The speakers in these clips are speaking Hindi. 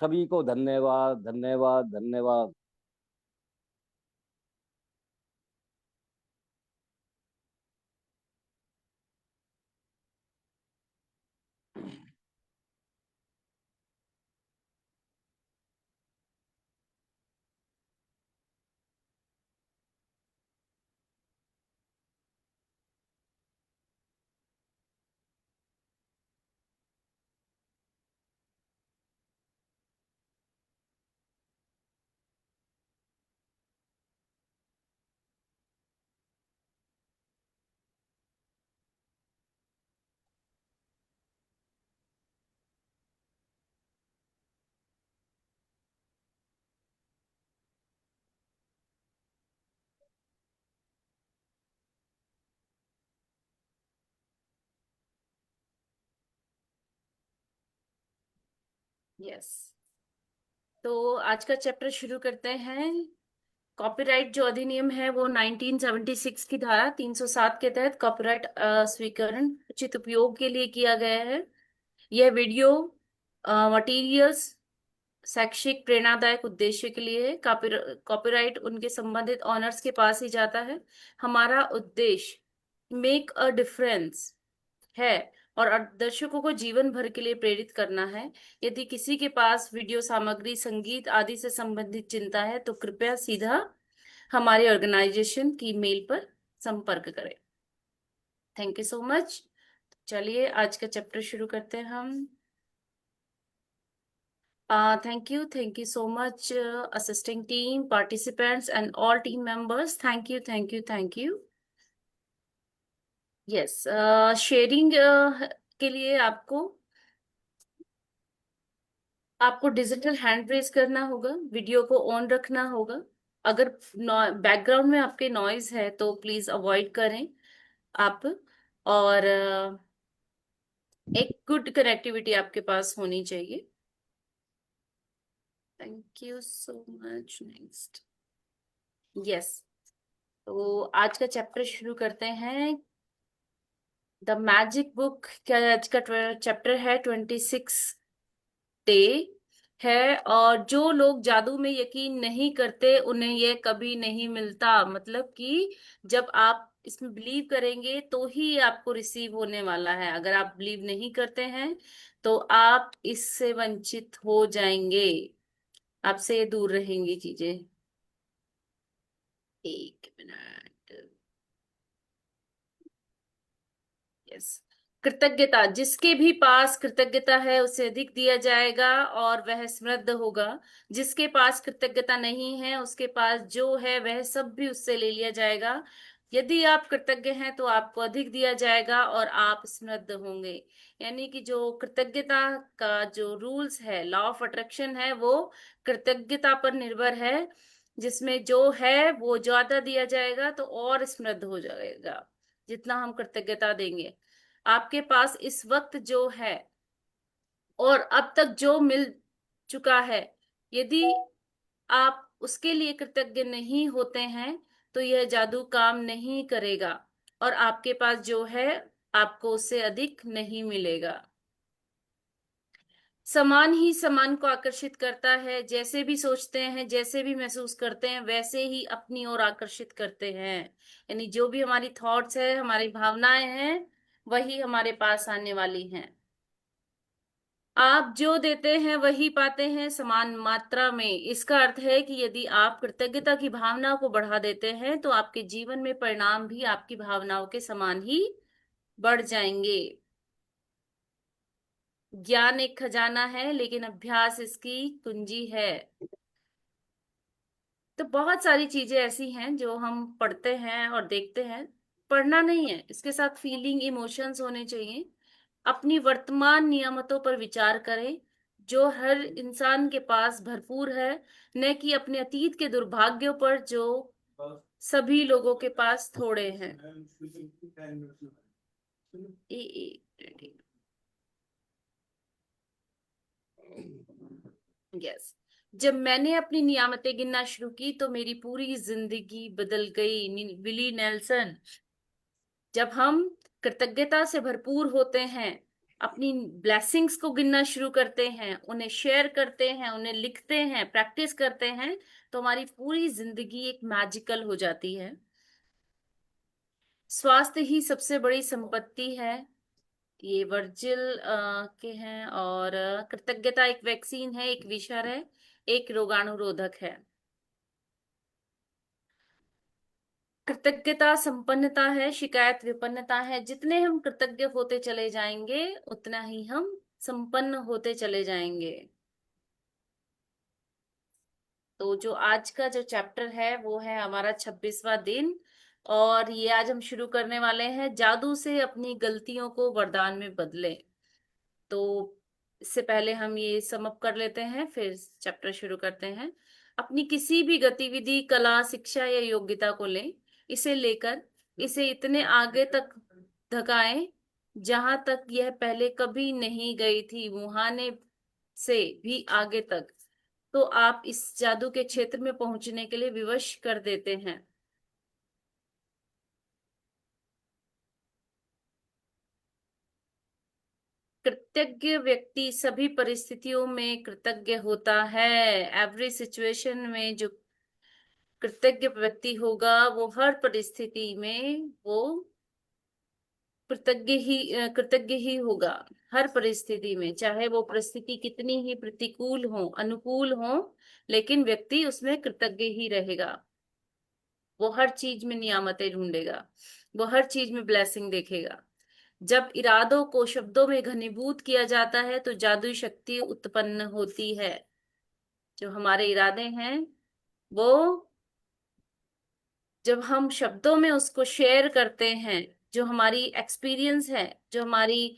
सभी को धन्यवाद, धन्यवाद, धन्यवाद। यस, तो आज का चैप्टर शुरू करते हैं। कॉपीराइट जो अधिनियम है वो 1976 की धारा 307 के तहत कॉपीराइट स्वीकरण उचित उपयोग के लिए किया गया है। यह वीडियो मटेरियल्स शैक्षिक प्रेरणादायक उद्देश्य के लिए है। कॉपीराइट उनके संबंधित ऑनर्स के पास ही जाता है। हमारा उद्देश्य मेक अ डिफरेंस है और दर्शकों को जीवन भर के लिए प्रेरित करना है। यदि किसी के पास वीडियो सामग्री, संगीत आदि से संबंधित चिंता है तो कृपया सीधा हमारे ऑर्गेनाइजेशन की मेल पर संपर्क करें। Thank you so much. चलिए आज का चैप्टर शुरू करते हैं हम। Thank you so much, assisting team, participants, and all team members. Thank you, thank you, thank you. Yes, sharing के लिए आपको आपको डिजिटल हैंड रेज करना होगा, वीडियो को ऑन रखना होगा। अगर बैकग्राउंड में आपके नॉइज है तो प्लीज अवॉइड करें आप। और एक गुड कनेक्टिविटी आपके पास होनी चाहिए। Thank you so much. Next. Yes, तो आज का चैप्टर शुरू करते हैं। द मैजिक बुक का आज का चैप्टर है 26 डे है। और जो लोग जादू में यकीन नहीं करते उन्हें यह कभी नहीं मिलता। मतलब कि जब आप इसमें बिलीव करेंगे तो ही आपको रिसीव होने वाला है। अगर आप बिलीव नहीं करते हैं तो आप इससे वंचित हो जाएंगे, आपसे ये दूर रहेंगी चीजें। एक मिनट। यस, कृतज्ञता। जिसके भी पास कृतज्ञता है उसे अधिक दिया जाएगा और वह समृद्ध होगा। जिसके पास कृतज्ञता नहीं है उसके पास जो है वह सब भी उससे ले लिया जाएगा। यदि आप कृतज्ञ हैं तो आपको अधिक दिया जाएगा और आप समृद्ध होंगे। यानी कि जो कृतज्ञता का जो रूल्स है, लॉ ऑफ अट्रैक्शन है, वो कृतज्ञता पर निर्भर है। जिसमें जो है वो ज्यादा दिया जाएगा तो और समृद्ध हो जाएगा जितना हम कृतज्ञता देंगे। आपके पास इस वक्त जो है और अब तक जो मिल चुका है, यदि आप उसके लिए कृतज्ञ नहीं होते हैं तो यह जादू काम नहीं करेगा और आपके पास जो है आपको उससे अधिक नहीं मिलेगा। समान ही समान को आकर्षित करता है। जैसे भी सोचते हैं, जैसे भी महसूस करते हैं, वैसे ही अपनी ओर आकर्षित करते हैं। यानी जो भी हमारी थॉट्स है, हमारी भावनाएं हैं, वही हमारे पास आने वाली हैं। आप जो देते हैं वही पाते हैं, समान मात्रा में। इसका अर्थ है कि यदि आप कृतज्ञता की भावना को बढ़ा देते हैं तो आपके जीवन में परिणाम भी आपकी भावनाओं के समान ही बढ़ जाएंगे। ज्ञान एक खजाना है लेकिन अभ्यास इसकी कुंजी है। तो बहुत सारी चीजें ऐसी हैं जो हम पढ़ते हैं और देखते हैं। पढ़ना नहीं है, इसके साथ फीलिंग, इमोशंस होने चाहिए। अपनी वर्तमान नियामतों पर विचार करें जो हर इंसान के पास भरपूर है, न कि अपने अतीत के दुर्भाग्यों पर जो सभी लोगों के पास थोड़े हैं। यस, जब मैंने अपनी नियामतें गिनना शुरू की तो मेरी पूरी जिंदगी बदल गई। Willie Nelson. जब हम कृतज्ञता से भरपूर होते हैं अपनी ब्लेसिंग्स को गिनना शुरू करते हैं, उन्हें शेयर करते हैं, उन्हें लिखते हैं, प्रैक्टिस करते हैं, तो हमारी पूरी जिंदगी एक मैजिकल हो जाती है। स्वास्थ्य ही सबसे बड़ी संपत्ति है, ये वर्जिल के हैं। और कृतज्ञता एक वैक्सीन है, एक विषर है, एक रोगाणुरोधक है। कृतज्ञता संपन्नता है, शिकायत विपन्नता है। जितने हम कृतज्ञ होते चले जाएंगे उतना ही हम संपन्न होते चले जाएंगे। तो जो आज का जो चैप्टर है वो है हमारा 26वां दिन, और ये आज हम शुरू करने वाले हैं, जादू से अपनी गलतियों को वरदान में बदलें। तो इससे पहले हम ये समअप कर लेते हैं, फिर चैप्टर शुरू करते हैं। अपनी किसी भी गतिविधि, कला, शिक्षा या योग्यता को लें, इसे लेकर इसे इतने आगे तक धकाएं जहां तक यह पहले कभी नहीं गई थी, मुहाने से भी आगे तक। तो आप इस जादू के क्षेत्र में पहुंचने के लिए विवश कर देते हैं। कृतज्ञ व्यक्ति सभी परिस्थितियों में कृतज्ञ होता है। एवरी सिचुएशन में जो कृतज्ञ व्यक्ति होगा वो हर परिस्थिति में वो कृतज्ञ ही होगा। हर परिस्थिति में, चाहे वो परिस्थिति कितनी ही प्रतिकूल हो, अनुकूल हो, लेकिन व्यक्ति उसमें कृतज्ञ ही रहेगा। वो हर चीज में नियामतें ढूंढेगा, वो हर चीज में ब्लेसिंग देखेगा। जब इरादों को शब्दों में घनीभूत किया जाता है तो जादुई शक्ति उत्पन्न होती है। जो हमारे इरादे हैं वो, जब हम शब्दों में उसको शेयर करते हैं, जो हमारी एक्सपीरियंस है, जो हमारी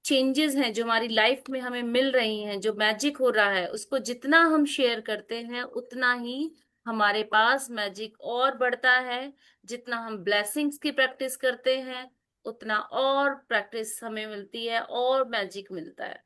चेंजेस हैं, जो हमारी लाइफ में हमें मिल रही हैं, जो मैजिक हो रहा है, उसको जितना हम शेयर करते हैं उतना ही हमारे पास मैजिक और बढ़ता है। जितना हम ब्लेसिंग्स की प्रैक्टिस करते हैं उतना और प्रैक्टिस हमें मिलती है और मैजिक मिलता है।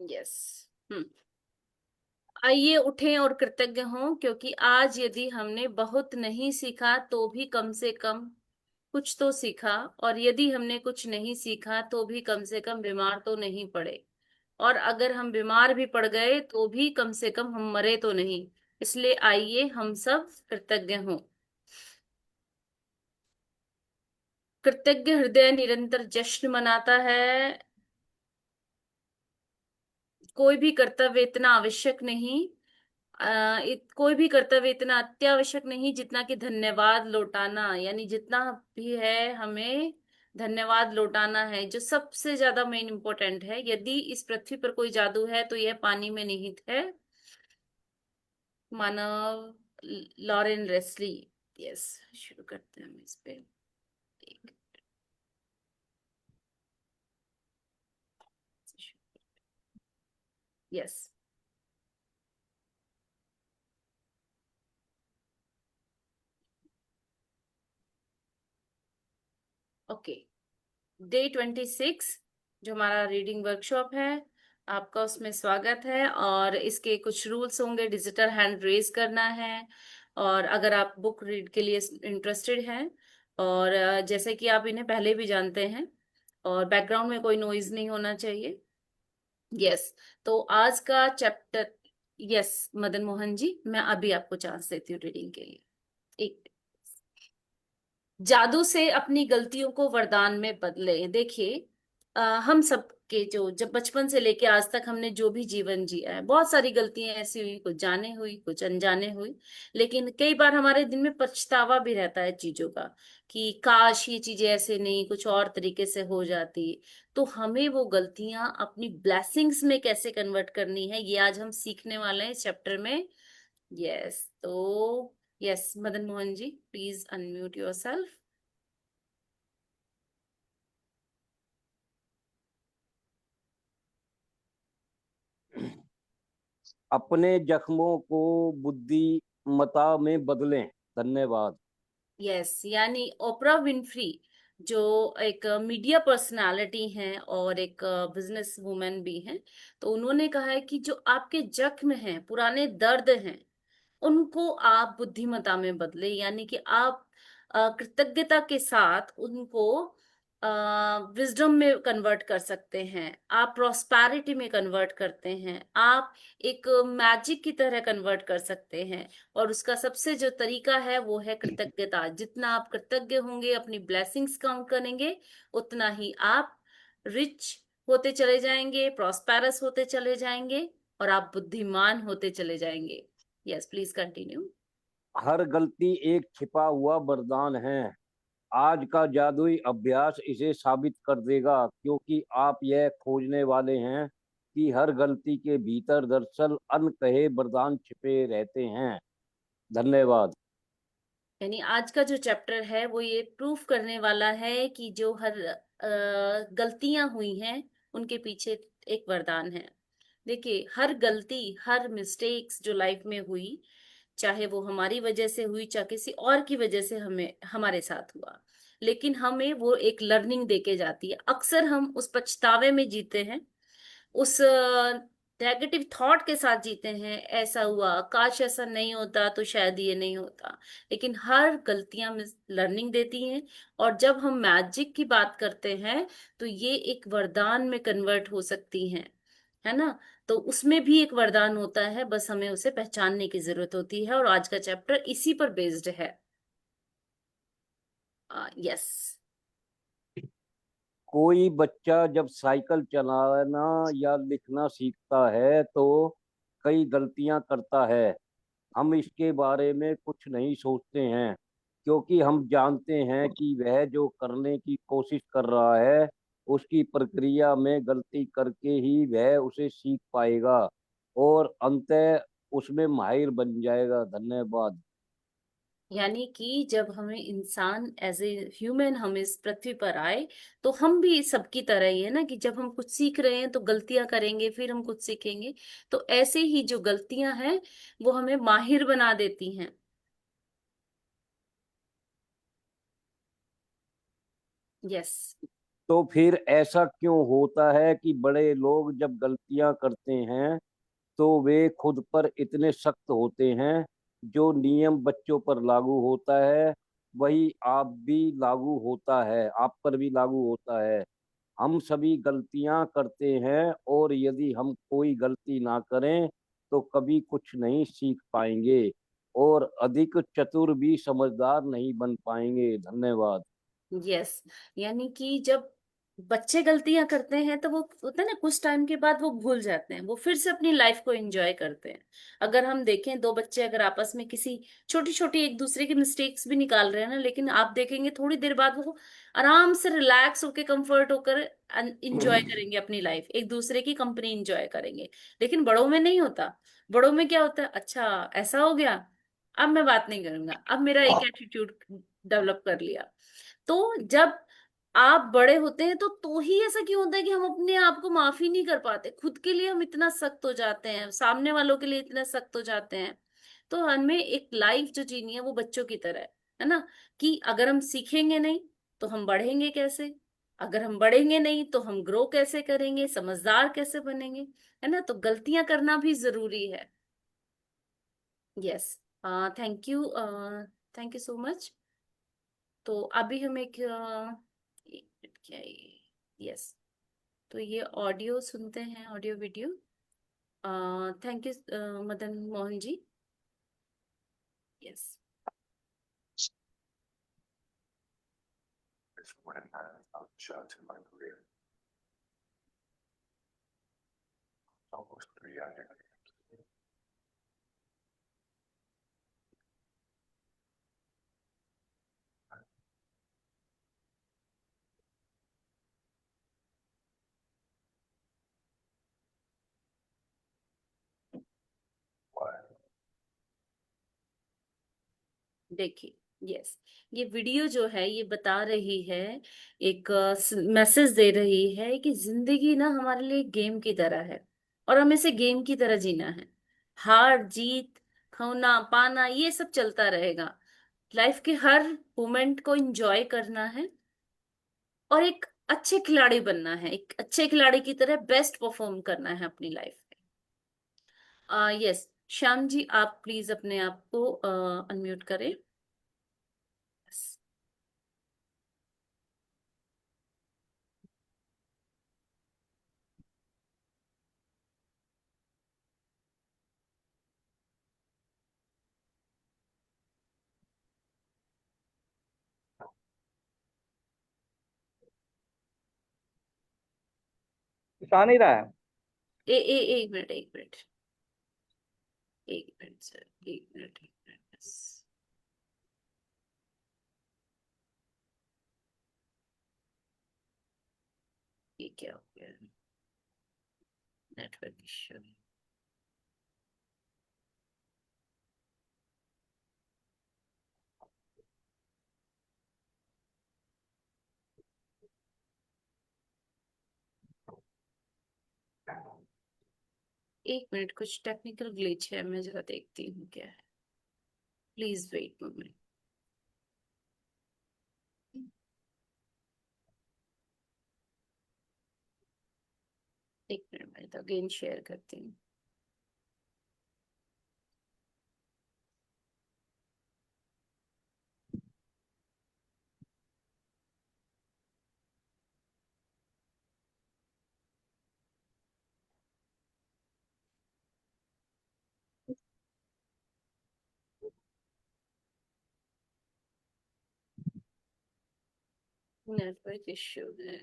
यस। हम्म। आइए उठें और कृतज्ञ हों, क्योंकि आज यदि हमने बहुत नहीं सीखा तो भी कम से कम कुछ तो सीखा, और यदि हमने कुछ नहीं सीखा तो भी कम से कम बीमार तो नहीं पड़े, और अगर हम बीमार भी पड़ गए तो भी कम से कम हम मरे तो नहीं। इसलिए आइए हम सब कृतज्ञ हों। कृतज्ञ हृदय निरंतर जश्न मनाता है। कोई भी कर्तव्य इतना आवश्यक नहीं, कोई भी कर्तव्य इतना अत्यावश्यक नहीं जितना कि धन्यवाद लौटाना, यानी जितना भी है हमें धन्यवाद लौटाना है, जो सबसे ज्यादा मेन इम्पोर्टेंट है। यदि इस पृथ्वी पर कोई जादू है तो यह पानी में निहित है। मानव, लॉरेन रेसली। यस, शुरू करते हैं हम इस पे। यस। ओके। डे 26 जो हमारा रीडिंग वर्कशॉप है, आपका उसमें स्वागत है। और इसके कुछ रूल्स होंगे। डिजिटल हैंड रेज करना है, और अगर आप बुक रीड के लिए इंटरेस्टेड हैं, और जैसे कि आप इन्हें पहले भी जानते हैं, और बैकग्राउंड में कोई नॉइज नहीं होना चाहिए। यस। तो आज का चैप्टर, यस मदन मोहन जी, मैं अभी आपको चांस देती हूँ रीडिंग के लिए। एक, जादू से अपनी गलतियों को वरदान में बदले। देखिए, हम सबके जो जब बचपन से लेके आज तक हमने जो भी जीवन जिया है, बहुत सारी गलतियां ऐसी हुई, कुछ जाने हुई, कुछ अनजाने हुई। लेकिन कई बार हमारे दिल में पछतावा भी रहता है चीजों का, कि काश ये चीजें ऐसे नहीं कुछ और तरीके से हो जाती। तो हमें वो गलतियां अपनी ब्लेसिंग्स में कैसे कन्वर्ट करनी है, ये आज हम सीखने वाले हैं इस चैप्टर में। यस। तो yes Madan Mohan ji, please unmute yourself. अपने जख्मों को बुद्धिमत्ता में बदलें। धन्यवाद। यस, यानी ओपरा विनफ्री जो एक मीडिया पर्सनालिटी हैं और एक बिजनेस वुमेन भी हैं, तो उन्होंने कहा है कि जो आपके जख्म हैं, पुराने दर्द हैं, उनको आप बुद्धिमत्ता में बदले, यानी कि आप कृतज्ञता के साथ उनको विजडम में कन्वर्ट कर सकते हैं, आप प्रॉस्पैरिटी में कन्वर्ट करते हैं, आप एक मैजिक की तरह कन्वर्ट कर सकते हैं। और उसका सबसे जो तरीका है वो है कृतज्ञता। जितना आप कृतज्ञ होंगे, अपनी ब्लेसिंग्स काउंट करेंगे, उतना ही आप रिच होते चले जाएंगे, प्रॉस्पेरस होते चले जाएंगे, और आप बुद्धिमान होते चले जाएंगे। Yes, please continue. हर गलती एक छिपा हुआ वरदान है। आज का जादुई अभ्यास इसे साबित कर देगा, क्योंकि आप यह खोजने वाले हैं कि हर गलती के भीतर दरअसल अनकहे वरदान छिपे रहते हैं। धन्यवाद। यानी आज का जो चैप्टर है वो ये प्रूफ करने वाला है कि जो हर गलतियां हुई हैं, उनके पीछे एक वरदान है। देखिए, हर गलती, हर मिस्टेक्स जो लाइफ में हुई, चाहे वो हमारी वजह से हुई, चाहे किसी और की वजह से हमें हमारे साथ हुआ, लेकिन हमें वो एक लर्निंग देके जाती है। अक्सर हम उस पछतावे में जीते हैं, उस नेगेटिव थॉट के साथ जीते हैं, ऐसा हुआ, काश ऐसा नहीं होता तो शायद ये नहीं होता। लेकिन हर गलतियां में लर्निंग देती हैं। और जब हम मैजिक की बात करते हैं, तो ये एक वरदान में कन्वर्ट हो सकती हैं, है ना। तो उसमें भी एक वरदान होता है, बस हमें उसे पहचानने की जरूरत होती है, और आज का चैप्टर इसी पर बेस्ड है। यस। कोई बच्चा जब साइकिल चलाना या लिखना सीखता है तो कई गलतियां करता है। हम इसके बारे में कुछ नहीं सोचते हैं, क्योंकि हम जानते हैं कि वह जो करने की कोशिश कर रहा है, उसकी प्रक्रिया में गलती करके ही वह उसे सीख पाएगा और अंततः उसमें माहिर बन जाएगा। धन्यवाद। यानी कि जब हमें इंसान एज ए ह्यूमन हम इस पृथ्वी पर आए, तो हम भी सबकी तरह ही है ना, कि जब हम कुछ सीख रहे हैं तो गलतियां करेंगे, फिर हम कुछ सीखेंगे। तो ऐसे ही जो गलतियां हैं वो हमें माहिर बना देती हैं। यस। तो फिर ऐसा क्यों होता है कि बड़े लोग जब गलतियां करते हैं तो वे खुद पर इतने सख्त होते हैं? जो नियम बच्चों पर लागू होता है वही आप पर भी लागू होता है। हम सभी गलतियां करते हैं, और यदि हम कोई गलती ना करें तो कभी कुछ नहीं सीख पाएंगे और अधिक चतुर भी समझदार नहीं बन पाएंगे। धन्यवाद। यस, यानी कि जब बच्चे गलतियां करते हैं तो वो होता है ना, कुछ टाइम के बाद वो भूल जाते हैं, वो फिर से अपनी लाइफ को एंजॉय करते हैं। अगर हम देखें, दो बच्चे अगर आपस में किसी छोटी छोटी एक दूसरे की मिस्टेक्स भी निकाल रहे हैं ना, लेकिन आप देखेंगे थोड़ी देर बाद वो आराम से रिलैक्स होकर, कंफर्ट होकर इंजॉय करेंगे अपनी लाइफ, एक दूसरे की कंपनी इंजॉय करेंगे। लेकिन बड़ों में नहीं होता। बड़ों में क्या होता है, अच्छा ऐसा हो गया, अब मैं बात नहीं करूंगा, अब मेरा एक एटीट्यूड डेवलप कर लिया। तो जब आप बड़े होते हैं तो ही ऐसा क्यों होता है कि हम अपने आप को माफी नहीं कर पाते, खुद के लिए हम इतना सख्त हो जाते हैं, सामने वालों के लिए इतना सख्त हो जाते हैं। तो हमें एक लाइफ जो जीनी है वो बच्चों की तरह है ना, कि अगर हम सीखेंगे नहीं तो हम बढ़ेंगे कैसे, अगर हम बढ़ेंगे नहीं तो हम ग्रो कैसे करेंगे, समझदार कैसे बनेंगे, है ना। तो गलतियां करना भी जरूरी है। Yes. Thank you, thank you so much. तो अभी हम एक क्या, यस, तो ये ऑडियो सुनते हैं, audio video. Thank you Madan Mohan ji. Yes. Is when I shot in my career. Almost 3 years. Why? देखिए, यस, ये वीडियो जो है ये बता रही है, एक मैसेज दे रही है कि जिंदगी ना हमारे लिए गेम की तरह है, और हमें इसे गेम की तरह जीना है। हार जीत, खोना पाना, ये सब चलता रहेगा। लाइफ के हर मोमेंट को एंजॉय करना है और एक अच्छे खिलाड़ी बनना है, एक अच्छे खिलाड़ी की तरह बेस्ट परफॉर्म करना है अपनी लाइफ में। यस, श्याम जी आप प्लीज अपने आप को अनम्यूट करें। Yes. आ नहीं रहा है। एक मिनट, एक मिनट, एक मिनट सर, एक मिनट, एक मिनट बस। ये क्या हो गया, नेटवर्क इश्यू। एक मिनट, कुछ टेक्निकल ग्लिच है, मैं जरा देखती हूँ क्या है। Please wait moment. एक मिनट, मैं तो अगेन शेयर करती हूँ। नेटवर्क इश्यू है।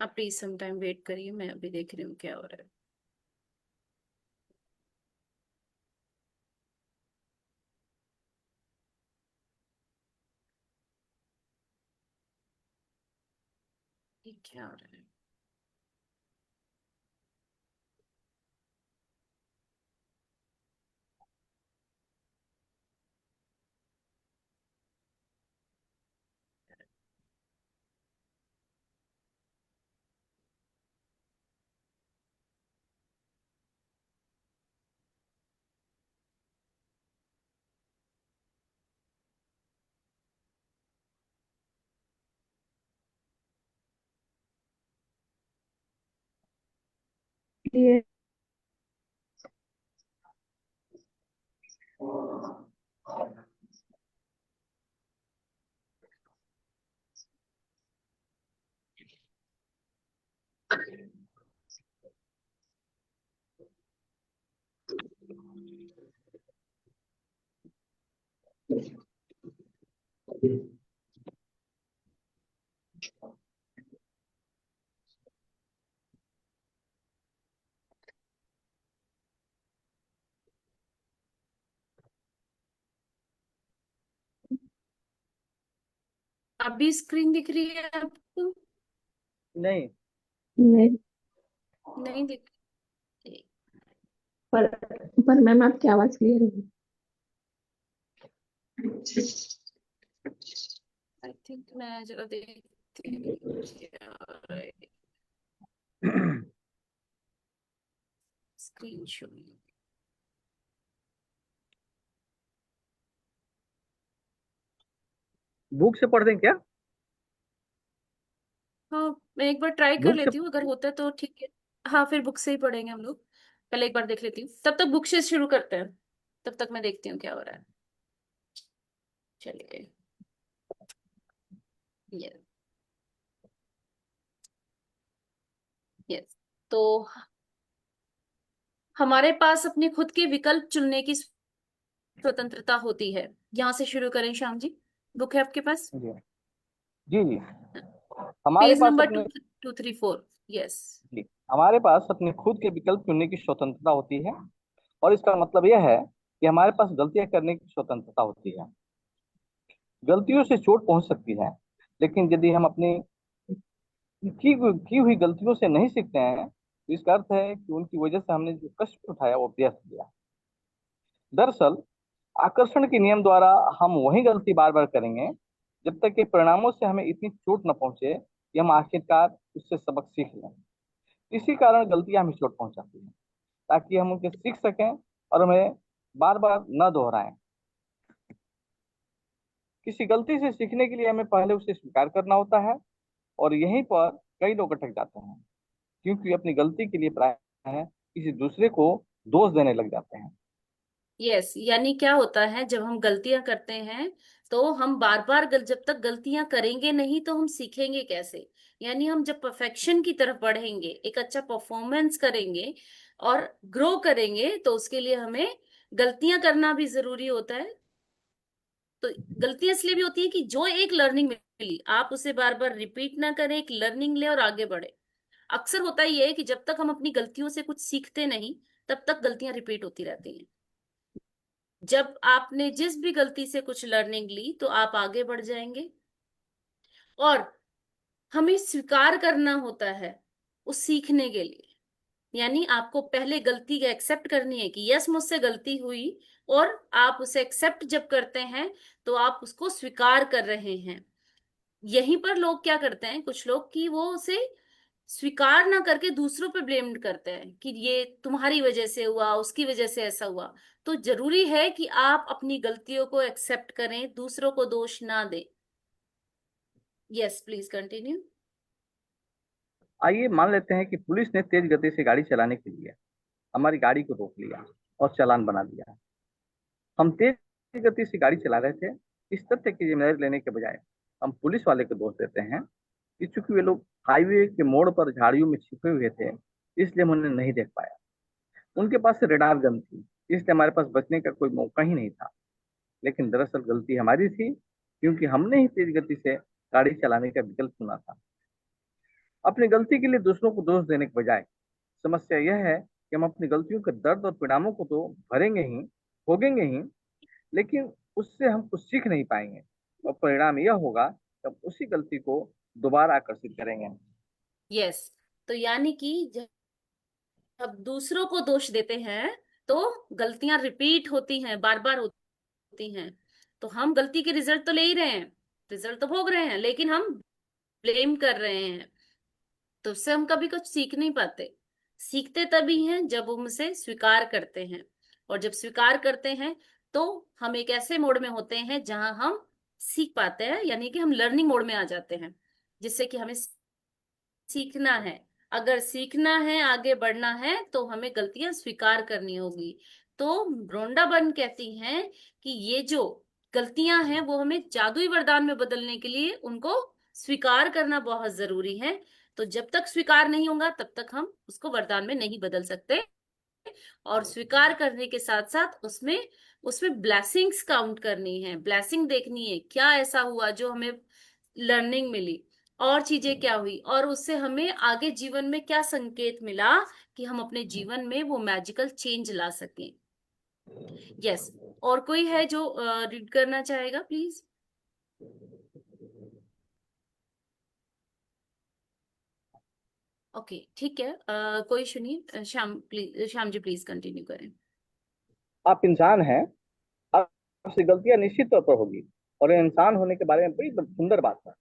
आप प्लीज सम टाइम वेट करिए, मैं अभी देख रही हूँ क्या हो रहा है। ये क्या हो रहा है। ये अभी स्क्रीन दिख रही है आपको? नहीं। नहीं, नहीं दिख रही। पर पर मैम आपकी आवाज क्लियर है। आई थिंक मैं जरा देखती हूँ क्या हो रहा है। Screen show. बुक से पढ़ दें क्या? हाँ, मैं एक बार ट्राई कर बुक से। लेती हूँ, अगर होता है तो ठीक है। हाँ, फिर बुक से ही पढ़ेंगे हम लोग। पहले एक बार देख लेती हूँ, तब तक बुक से शुरू करते हैं। तब तक मैं देखती हूँ क्या हो रहा है। चलिए। Yes, yes. तो हमारे पास अपने खुद के विकल्प चुनने की स्वतंत्रता होती है। यहाँ से शुरू करें श्याम जी, बुक है आपके पास? जी जी जी। हमारे पेज पास नंबर अपने 234। यस। जी हमारे पास अपने खुद के विकल्प चुनने की स्वतंत्रता होती है, और इसका मतलब यह है कि हमारे पास गलतियां करने की स्वतंत्रता होती है। गलतियों से चोट पहुंच सकती है, लेकिन यदि हम अपनी की हुई गलतियों से नहीं सीखते हैं, तो इसका अर्थ है कि उनकी वजह से हमने जो कष्ट उठाया वो व्यर्थ गया। दरअसल आकर्षण के नियम द्वारा हम वही गलती बार बार करेंगे जब तक कि परिणामों से हमें इतनी चोट न पहुंचे कि हम आखिरकार उससे सबक सीख लें। इसी कारण गलतियां हमें चोट पहुंचाती हैं, ताकि हम उनसे सीख सकें और हमें बार बार न दोहराएं। किसी गलती से सीखने के लिए हमें पहले उसे स्वीकार करना होता है, और यहीं पर कई लोग अटक जाते हैं, क्योंकि अपनी गलती के लिए प्राय किसी दूसरे को दोष देने लग जाते हैं। यस, यानी क्या होता है, जब हम गलतियां करते हैं तो हम बार बार जब तक गलतियां करेंगे नहीं तो हम सीखेंगे कैसे? यानी हम जब परफेक्शन की तरफ बढ़ेंगे, एक अच्छा परफॉर्मेंस करेंगे और ग्रो करेंगे, तो उसके लिए हमें गलतियां करना भी जरूरी होता है। तो गलतियां इसलिए भी होती है कि जो एक लर्निंग मिली, आप उसे बार बार रिपीट ना करें, एक लर्निंग ले और आगे बढ़े। अक्सर होता ही है कि जब तक हम अपनी गलतियों से कुछ सीखते नहीं, तब तक गलतियां रिपीट होती रहती हैं। जब आपने जिस भी गलती से कुछ लर्निंग ली, तो आप आगे बढ़ जाएंगे। और हमें स्वीकार करना होता है उस सीखने के लिए। यानी आपको पहले गलती का एक्सेप्ट करनी है कि यस, मुझसे गलती हुई, और आप उसे एक्सेप्ट जब करते हैं तो आप उसको स्वीकार कर रहे हैं। यहीं पर लोग क्या करते हैं, कुछ लोग, कि वो उसे स्वीकार ना करके दूसरों पे ब्लेम करते हैं कि ये तुम्हारी वजह से हुआ, उसकी वजह से ऐसा हुआ। तो जरूरी है कि आप अपनी गलतियों को एक्सेप्ट करें, दूसरों को दोष ना दें। Yes, please continue. आइए मान लेते हैं कि पुलिस ने तेज गति से गाड़ी चलाने के लिए हमारी गाड़ी को रोक लिया और चालान बना दिया। हम तेज गति से गाड़ी चला रहे थे। इस तथ्य की जिम्मेदारी लेने के बजाय हम पुलिस वाले को दोष देते हैं कि चूंकि वे लोग हाईवे के मोड़ पर झाड़ियों में छिपे हुए थे, इसलिए हम उन्हें नहीं देख पाया। उनके पास रेडार गन थी, इसलिए हमारे पास बचने का कोई मौका ही नहीं था। लेकिन दरअसल गलती हमारी थी, क्योंकि हमने ही तेज गति से गाड़ी चलाने का विकल्प चुना था। अपनी गलती के लिए दूसरों को दोष देने के बजाय समस्या यह है कि हम अपनी गलतियों के दर्द और परिणामों को तो भरेंगे ही, भोगेंगे ही, लेकिन उससे हम कुछ सीख नहीं पाएंगे, और परिणाम यह होगा कि हम उसी गलती को दोबारा आकर्षित करेंगे। यस, तो यानी कि जब दूसरों को दोष देते हैं तो गलतियां रिपीट होती हैं, बार बार होती हैं। तो हम गलती के रिजल्ट तो ले ही रहे हैं, रिजल्ट तो भोग रहे हैं, लेकिन हम ब्लेम कर रहे हैं। तो उससे हम कभी कुछ सीख नहीं पाते। सीखते तभी हैं जब हम उसे स्वीकार करते हैं। और जब स्वीकार करते हैं तो हम एक ऐसे मोड में होते हैं जहां हम सीख पाते हैं, यानी कि हम लर्निंग मोड में आ जाते हैं, जिससे कि हमें सीखना है। अगर सीखना है, आगे बढ़ना है, तो हमें गलतियां स्वीकार करनी होगी। तो रोंडा बर्न कहती हैं कि ये जो गलतियां हैं वो हमें जादुई वरदान में बदलने के लिए उनको स्वीकार करना बहुत जरूरी है। तो जब तक स्वीकार नहीं होगा तब तक हम उसको वरदान में नहीं बदल सकते। और स्वीकार करने के साथ साथ उसमें उसमें ब्लेसिंग्स काउंट करनी है, ब्लेसिंग देखनी है, क्या ऐसा हुआ जो हमें लर्निंग मिली, और चीजें क्या हुई, और उससे हमें आगे जीवन में क्या संकेत मिला कि हम अपने जीवन में वो मैजिकल चेंज ला सकें। यस, और कोई है जो रीड करना चाहेगा, प्लीज? ओके, ठीक है। कोई सुनिए, Shyam please, Shyam ji please continue करें। आप इंसान हैं, आपसे गलतियां निश्चित तौर पर होगी, और ये इंसान होने के बारे में बड़ी सुंदर बात है।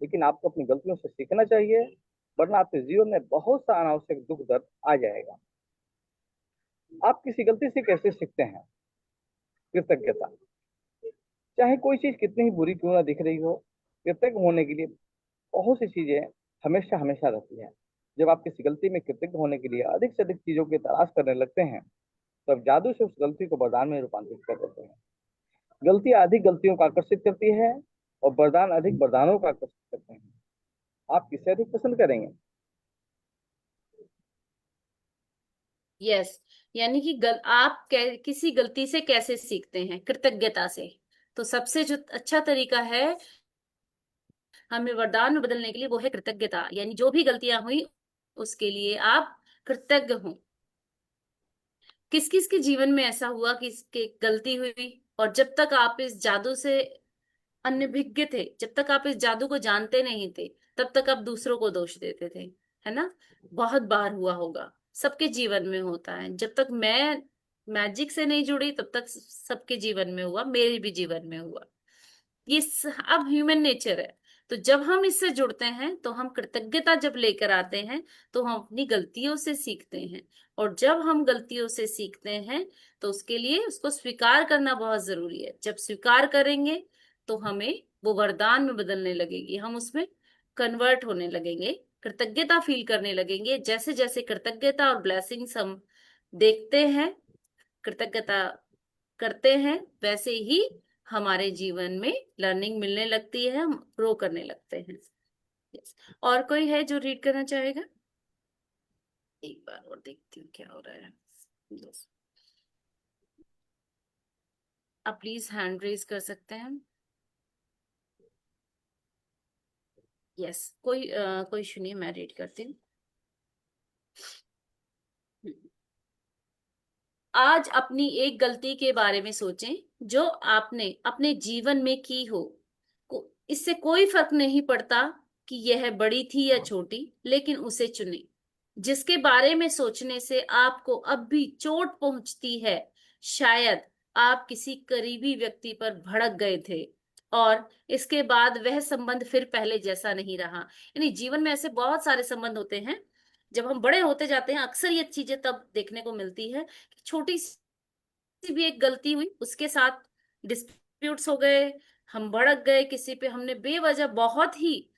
लेकिन आपको अपनी गलतियों से सीखना चाहिए, वरना आपके जीवन में बहुत सा अनावश्यक दुख दर्द आ जाएगा। आप किसी गलती से कैसे सीखते हैं? कृतज्ञता। चाहे कोई चीज कितनी ही बुरी क्यों ना दिख रही हो, कृतज्ञ होने के लिए बहुत सी चीजें हमेशा हमेशा रहती हैं। जब आप किसी गलती में कृतज्ञ होने के लिए अधिक से अधिक चीजों की तलाश करने लगते हैं, तब जादू से उस गलती को वरदान में रूपांतरित कर देते हैं। गलतियां अधिक गलतियों को आकर्षित करती है, और वरदान अधिक वरदानों को आकर्षित करते हैं। आप किसे अधिक पसंद करेंगे? यस, यानी कि आप किसी गलती से कैसे सीखते हैं? कृतज्ञता से। तो सबसे जो अच्छा तरीका है हमें वरदान में बदलने के लिए, वो है कृतज्ञता। यानी जो भी गलतियां हुई उसके लिए आप कृतज्ञ हो। किस किस के जीवन में ऐसा हुआ कि इसके गलती हुई, और जब तक आप इस जादू से अनभिज्ञ थे, जब तक आप इस जादू को जानते नहीं थे, तब तक आप दूसरों को दोष देते थे, है ना? बहुत बार हुआ होगा, सबके जीवन में होता है। जब तक मैं मैजिक से नहीं जुड़ी तब तक सबके जीवन में हुआ, मेरे भी जीवन में हुआ। अब ह्यूमन नेचर है। तो जब हम इससे जुड़ते हैं, तो हम कृतज्ञता जब लेकर आते हैं, तो हम अपनी गलतियों से सीखते हैं। और जब हम गलतियों से सीखते हैं, तो उसके लिए उसको स्वीकार करना बहुत जरूरी है। जब स्वीकार करेंगे तो हमें वो वरदान में बदलने लगेगी, हम उसमें कन्वर्ट होने लगेंगे, कृतज्ञता फील करने लगेंगे। जैसे जैसे कृतज्ञता और ब्लेसिंग्स हम देखते हैं, कृतज्ञता करते हैं, वैसे ही हमारे जीवन में लर्निंग मिलने लगती है, हम ग्रो करने लगते हैं। Yes. और कोई है जो रीड करना चाहेगा? एक बार और देखती हूँ क्या हो रहा है। Yes. आप प्लीज हैंड रेज कर सकते हैं। यस, कोई सुनिए, मैं रीड करती हूँ। आज अपनी एक गलती के बारे में सोचें जो आपने अपने जीवन में की हो। इससे कोई फर्क नहीं पड़ता कि यह बड़ी थी या छोटी, लेकिन उसे चुनें। जिसके बारे में सोचने से आपको अब भी चोट पहुंचती है, शायद आप किसी करीबी व्यक्ति पर भड़क गए थे और इसके बाद वह संबंध फिर पहले जैसा नहीं रहा। यानी जीवन में ऐसे बहुत सारे संबंध होते हैं, जब हम बड़े होते जाते हैं अक्सर ये चीजें तब देखने को मिलती है कि छोटी सी भी एक गलती हुई, उसके साथ डिस्प्यूट्स हो गए, हम भड़क गए किसी पे, हमने बेवजह बहुत ही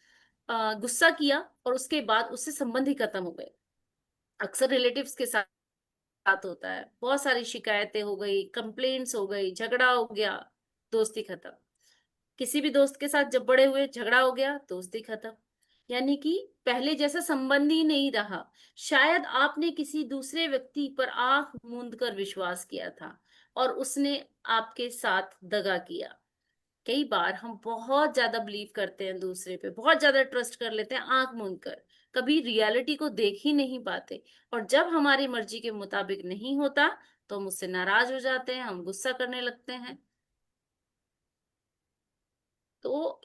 गुस्सा किया और उसके बाद उससे संबंध ही खत्म हो गए। अक्सर रिलेटिव्स के साथ होता है, बहुत सारी शिकायतें हो गई, कंप्लेंट्स हो गई, झगड़ा हो गया, दोस्ती खत्म। किसी भी दोस्त के साथ जब बड़े हुए, झगड़ा हो गया, दोस्ती खत्म। यानी कि पहले जैसा संबंध ही नहीं रहा। शायद आपने किसी दूसरे व्यक्ति पर आंख मूंद कर विश्वास किया था और उसने आपके साथ दगा किया। कई बार हम बहुत ज्यादा बिलीव करते हैं दूसरे पे, बहुत ज्यादा ट्रस्ट कर लेते हैं आंख मूंद कर, कभी रियलिटी को देख ही नहीं पाते। और जब हमारी मर्जी के मुताबिक नहीं होता, तो हम उससे नाराज हो जाते हैं, हम गुस्सा करने लगते हैं। तो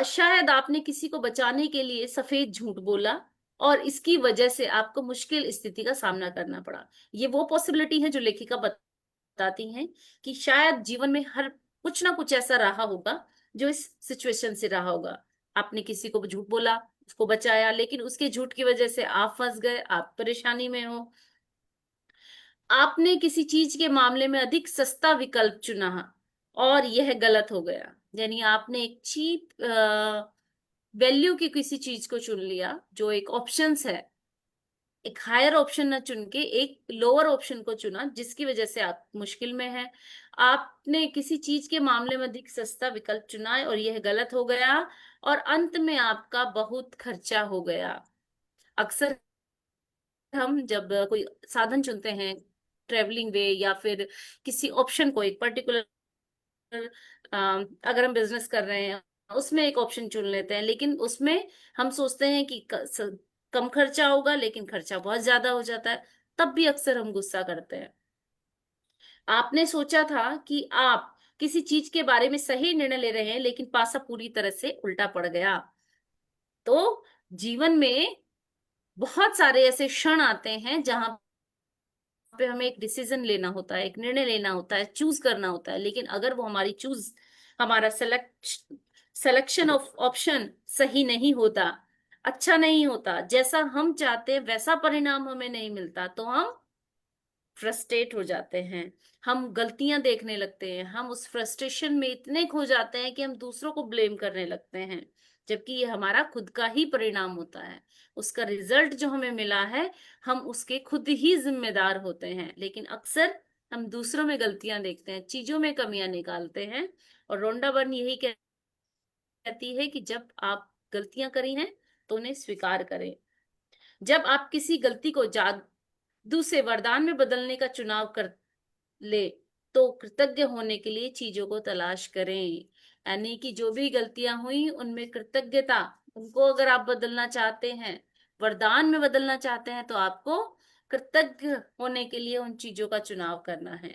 शायद आपने किसी को बचाने के लिए सफेद झूठ बोला और इसकी वजह से आपको मुश्किल स्थिति का सामना करना पड़ा। ये वो पॉसिबिलिटी है जो लेखिका बताती हैं कि शायद जीवन में हर कुछ ना कुछ ऐसा रहा होगा जो इस सिचुएशन से रहा होगा। आपने किसी को झूठ बोला, उसको बचाया, लेकिन उसके झूठ की वजह से आप फंस गए, आप परेशानी में हो। आपने किसी चीज के मामले में अधिक सस्ता विकल्प चुना और यह गलत हो गया। यानी आपने एक चीप वैल्यू की किसी चीज को चुन लिया, जो एक ऑप्शंस है, एक हायर ऑप्शन ना चुन के एक लोअर ऑप्शन को चुना, जिसकी वजह से आप मुश्किल में हैं। आपने किसी चीज के मामले में अधिक सस्ता विकल्प चुना है और यह गलत हो गया, और अंत में आपका बहुत खर्चा हो गया। अक्सर हम जब कोई साधन चुनते हैं, ट्रेवलिंग वे या फिर किसी ऑप्शन को, एक पर्टिकुलर अगर हम बिजनेस कर रहे हैं उसमें एक ऑप्शन चुन लेते हैं, लेकिन उसमें हम सोचते हैं कि कम खर्चा होगा, लेकिन खर्चा बहुत ज्यादा हो जाता है, तब भी अक्सर हम गुस्सा करते हैं। आपने सोचा था कि आप किसी चीज के बारे में सही निर्णय ले रहे हैं, लेकिन पासा पूरी तरह से उल्टा पड़ गया। तो जीवन में बहुत सारे ऐसे क्षण आते हैं जहां पे हमें एक डिसीजन लेना होता है, एक निर्णय लेना होता है, चूज करना होता है, लेकिन अगर वो हमारा सिलेक्शन ऑफ ऑप्शन सही नहीं होता, अच्छा नहीं होता, जैसा हम चाहते हैं वैसा परिणाम हमें नहीं मिलता, तो हम फ्रस्ट्रेट हो जाते हैं, हम गलतियां देखने लगते हैं, हम उस फ्रस्ट्रेशन में इतने खो जाते हैं कि हम दूसरों को ब्लेम करने लगते हैं, जबकि ये हमारा खुद का ही परिणाम होता है। उसका रिजल्ट जो हमें मिला है, हम उसके खुद ही जिम्मेदार होते हैं। लेकिन अक्सर हम दूसरों में गलतियां देखते हैं, चीजों में कमियां निकालते हैं। और रोंडा बर्न यही कहती है कि जब आप गलतियां करी हैं तो उन्हें स्वीकार करें। जब आप किसी गलती को जादू से वरदान में बदलने का चुनाव कर ले तो कृतज्ञ होने के लिए चीजों को तलाश करें। यानी कि जो भी गलतियां हुई उनमें कृतज्ञता, उनको अगर आप बदलना चाहते हैं, वरदान में बदलना चाहते हैं, तो आपको कृतज्ञ होने के लिए उन चीजों का चुनाव करना है।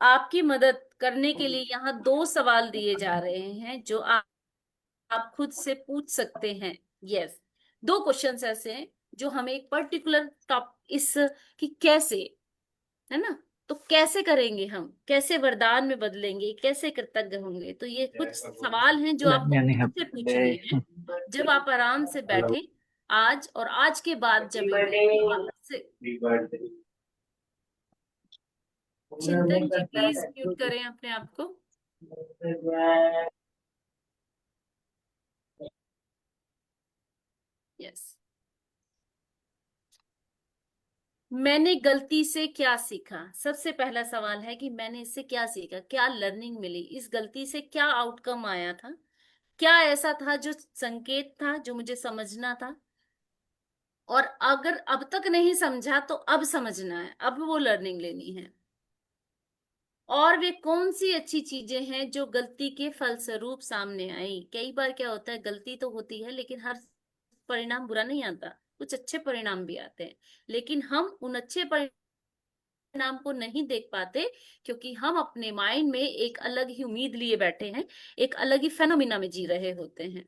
आपकी मदद करने के लिए यहाँ 2 सवाल दिए जा रहे हैं जो आप खुद से पूछ सकते हैं। यस, 2 क्वेश्चंस ऐसे हैं जो हमें एक पर्टिकुलर टॉप इस कि कैसे, है ना, तो कैसे करेंगे, हम कैसे वरदान में बदलेंगे, कैसे कृतज्ञ होंगे, तो ये कुछ सवाल हैं जो Let आपको me any खुद से happy पूछने birthday. हैं जब आप आराम से बैठे आज और आज के बाद जब भी तो आप से। चिंतन जी प्लीज म्यूट करें अपने आप को। यस, मैंने गलती से क्या सीखा, सबसे पहला सवाल है कि मैंने इससे क्या सीखा, क्या लर्निंग मिली, इस गलती से क्या आउटकम आया था, क्या ऐसा था जो संकेत था जो मुझे समझना था, और अगर अब तक नहीं समझा तो अब समझना है, अब वो लर्निंग लेनी है। और वे कौन सी अच्छी चीजें हैं जो गलती के फलस्वरूप सामने आई। कई बार क्या होता है, गलती तो होती है लेकिन हर परिणाम बुरा नहीं आता, कुछ अच्छे परिणाम भी आते हैं, लेकिन हम उन अच्छे परिणाम को नहीं देख पाते क्योंकि हम अपने माइंड में एक अलग ही उम्मीद लिए बैठे हैं, एक अलग ही फेनोमिना में जी रहे होते हैं।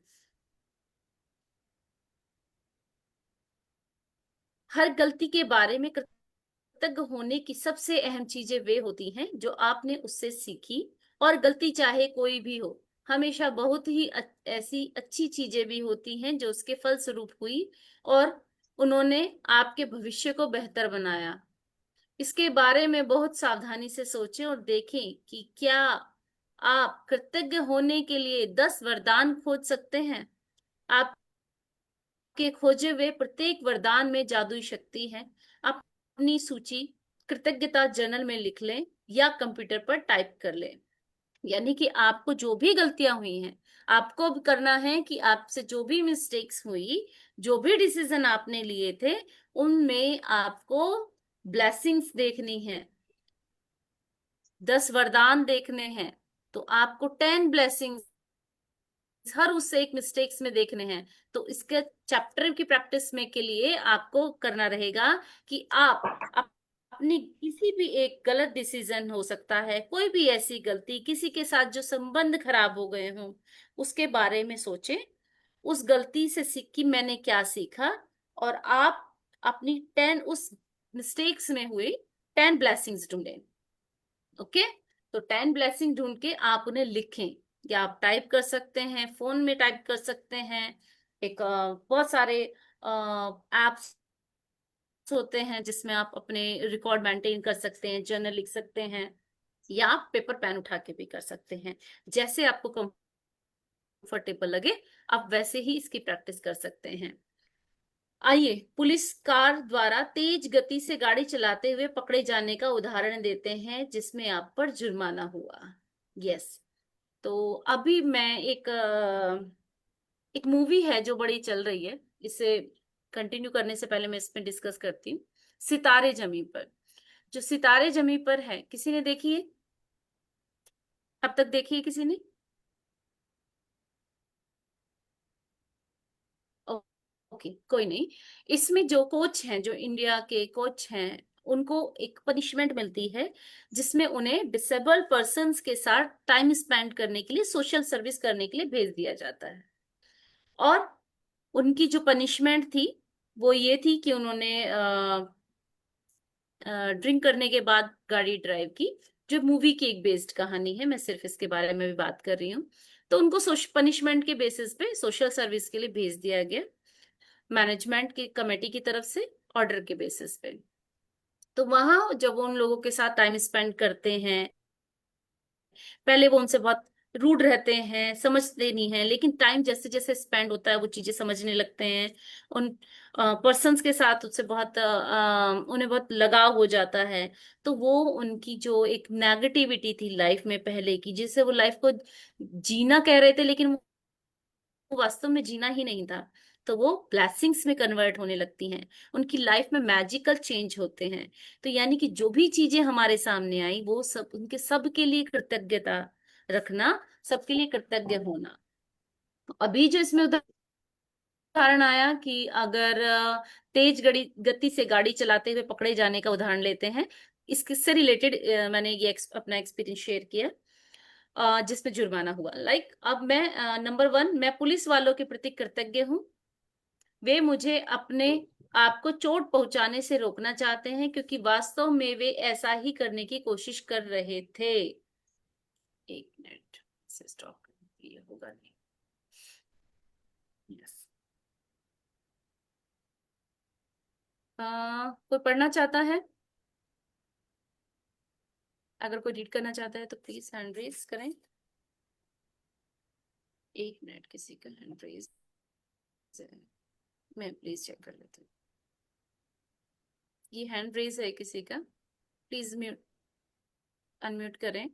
हर गलती के बारे में कृतज्ञ होने की सबसे अहम चीजें वे होती हैं जो आपने उससे सीखी। और गलती चाहे कोई भी हो, हमेशा बहुत ही ऐसी अच्छी चीजें भी होती हैं जो उसके फलस्वरूप हुई और उन्होंने आपके भविष्य को बेहतर बनाया। इसके बारे में बहुत सावधानी से सोचें और देखें कि क्या आप कृतज्ञ होने के लिए 10 वरदान खोज सकते हैं। आपके खोजे हुए प्रत्येक वरदान में जादुई शक्ति है। आप अपनी सूची कृतज्ञता जर्नल में लिख लें या कंप्यूटर पर टाइप कर लें। यानी कि आपको जो भी गलतियां हुई हैं, आपको अब करना है कि आपसे जो भी मिस्टेक्स हुई, जो भी डिसीजन आपने लिए थे, उनमें आपको ब्लेसिंग्स देखनी है, 10 वरदान देखने हैं। तो आपको 10 ब्लेसिंग्स हर उससे एक मिस्टेक्स में देखने हैं। तो इसके चैप्टर की प्रैक्टिस में के लिए आपको करना रहेगा कि आप अपनी किसी भी एक गलत डिसीजन हो सकता है, कोई भी ऐसी गलती किसी के साथ जो संबंध खराब हो गए हों, उसके बारे में सोचें, उस गलती से सीख कि मैंने क्या सीखा, और आप अपनी 10 उस मिस्टेक्स में हुई 10 ब्लेसिंग्स ढूंढें। ओके, तो 10 ब्लेसिंग ढूंढ के आप उन्हें लिखें, या आप टाइप कर सकते हैं, फोन में टाइप कर सकते हैं। एक बहुत सारे एप्स होते हैं जिसमें आप अपने रिकॉर्ड मेंटेन कर सकते हैं, जर्नल लिख सकते हैं, या आप पेपर पेन उठा के भी कर सकते हैं। जैसे आपको कंफर्टेबल लगे आप वैसे ही इसकी प्रैक्टिस कर सकते हैं। आइए पुलिस कार द्वारा तेज गति से गाड़ी चलाते हुए पकड़े जाने का उदाहरण देते हैं जिसमें आप पर जुर्माना हुआ। यस, तो अभी मैं एक मूवी है जो बड़ी चल रही है, इसे कंटिन्यू करने से पहले मैं इसमें डिस्कस करती हूँ। सितारे जमी पर, जो सितारे जमी पर है, किसी ने देखी है अब तक? देखी है किसी ने? ओके, कोई नहीं। इसमें जो कोच हैं, जो इंडिया के कोच हैं, उनको एक पनिशमेंट मिलती है जिसमें उन्हें डिसेबल पर्सन्स के साथ टाइम स्पेंड करने के लिए, सोशल सर्विस करने के लिए भेज दिया जाता है। और उनकी जो पनिशमेंट थी वो ये थी कि उन्होंने ड्रिंक करने के बाद गाड़ी ड्राइव की। जो मूवी की एक बेस्ड कहानी है, मैं सिर्फ इसके बारे में भी बात कर रही हूँ। तो उनको पनिशमेंट के बेसिस पे सोशल सर्विस के लिए भेज दिया गया, मैनेजमेंट की कमेटी की तरफ से ऑर्डर के बेसिस पे। तो वहां जब वो उन लोगों के साथ टाइम स्पेंड करते हैं, पहले वो उनसे बहुत रूड रहते हैं, समझते नहीं है, लेकिन टाइम जैसे जैसे स्पेंड होता है वो चीजें समझने लगते हैं। उन पर्सन्स के साथ उससे बहुत उन्हें बहुत लगाव हो जाता है। तो वो उनकी जो एक नेगेटिविटी थी लाइफ में पहले की, जिससे वो लाइफ को जीना कह रहे थे लेकिन वास्तव में जीना ही नहीं था, तो वो ब्लेसिंग्स में कन्वर्ट होने लगती हैं, उनकी लाइफ में मैजिकल चेंज होते हैं। तो यानी कि जो भी चीजें हमारे सामने आई वो सब उनके सब के लिए कृतज्ञता रखना, सबके लिए कृतज्ञ होना। अभी जो इसमें उदाहरण आया कि अगर तेज गति से गाड़ी चलाते हुए पकड़े जाने का उदाहरण लेते हैं, इससे रिलेटेड मैंने ये अपना एक्सपीरियंस शेयर किया, जिसमें जुर्माना हुआ। अब मैं नंबर 1, मैं पुलिस वालों के प्रति कृतज्ञ हूँ। वे मुझे अपने आप को चोट पहुंचाने से रोकना चाहते हैं, क्योंकि वास्तव में वे ऐसा ही करने की कोशिश कर रहे थे। एक मिनट से स्टॉप, ये होगा नहीं। यस, कोई पढ़ना चाहता है? अगर कोई रीड करना चाहता है तो प्लीज हैंड रेज करें। एक मिनट, किसी का हैंड रेज है, मैं प्लीज चेक कर लेती हूँ। ये हैंड रेज है किसी का, प्लीज म्यूट अनम्यूट करें।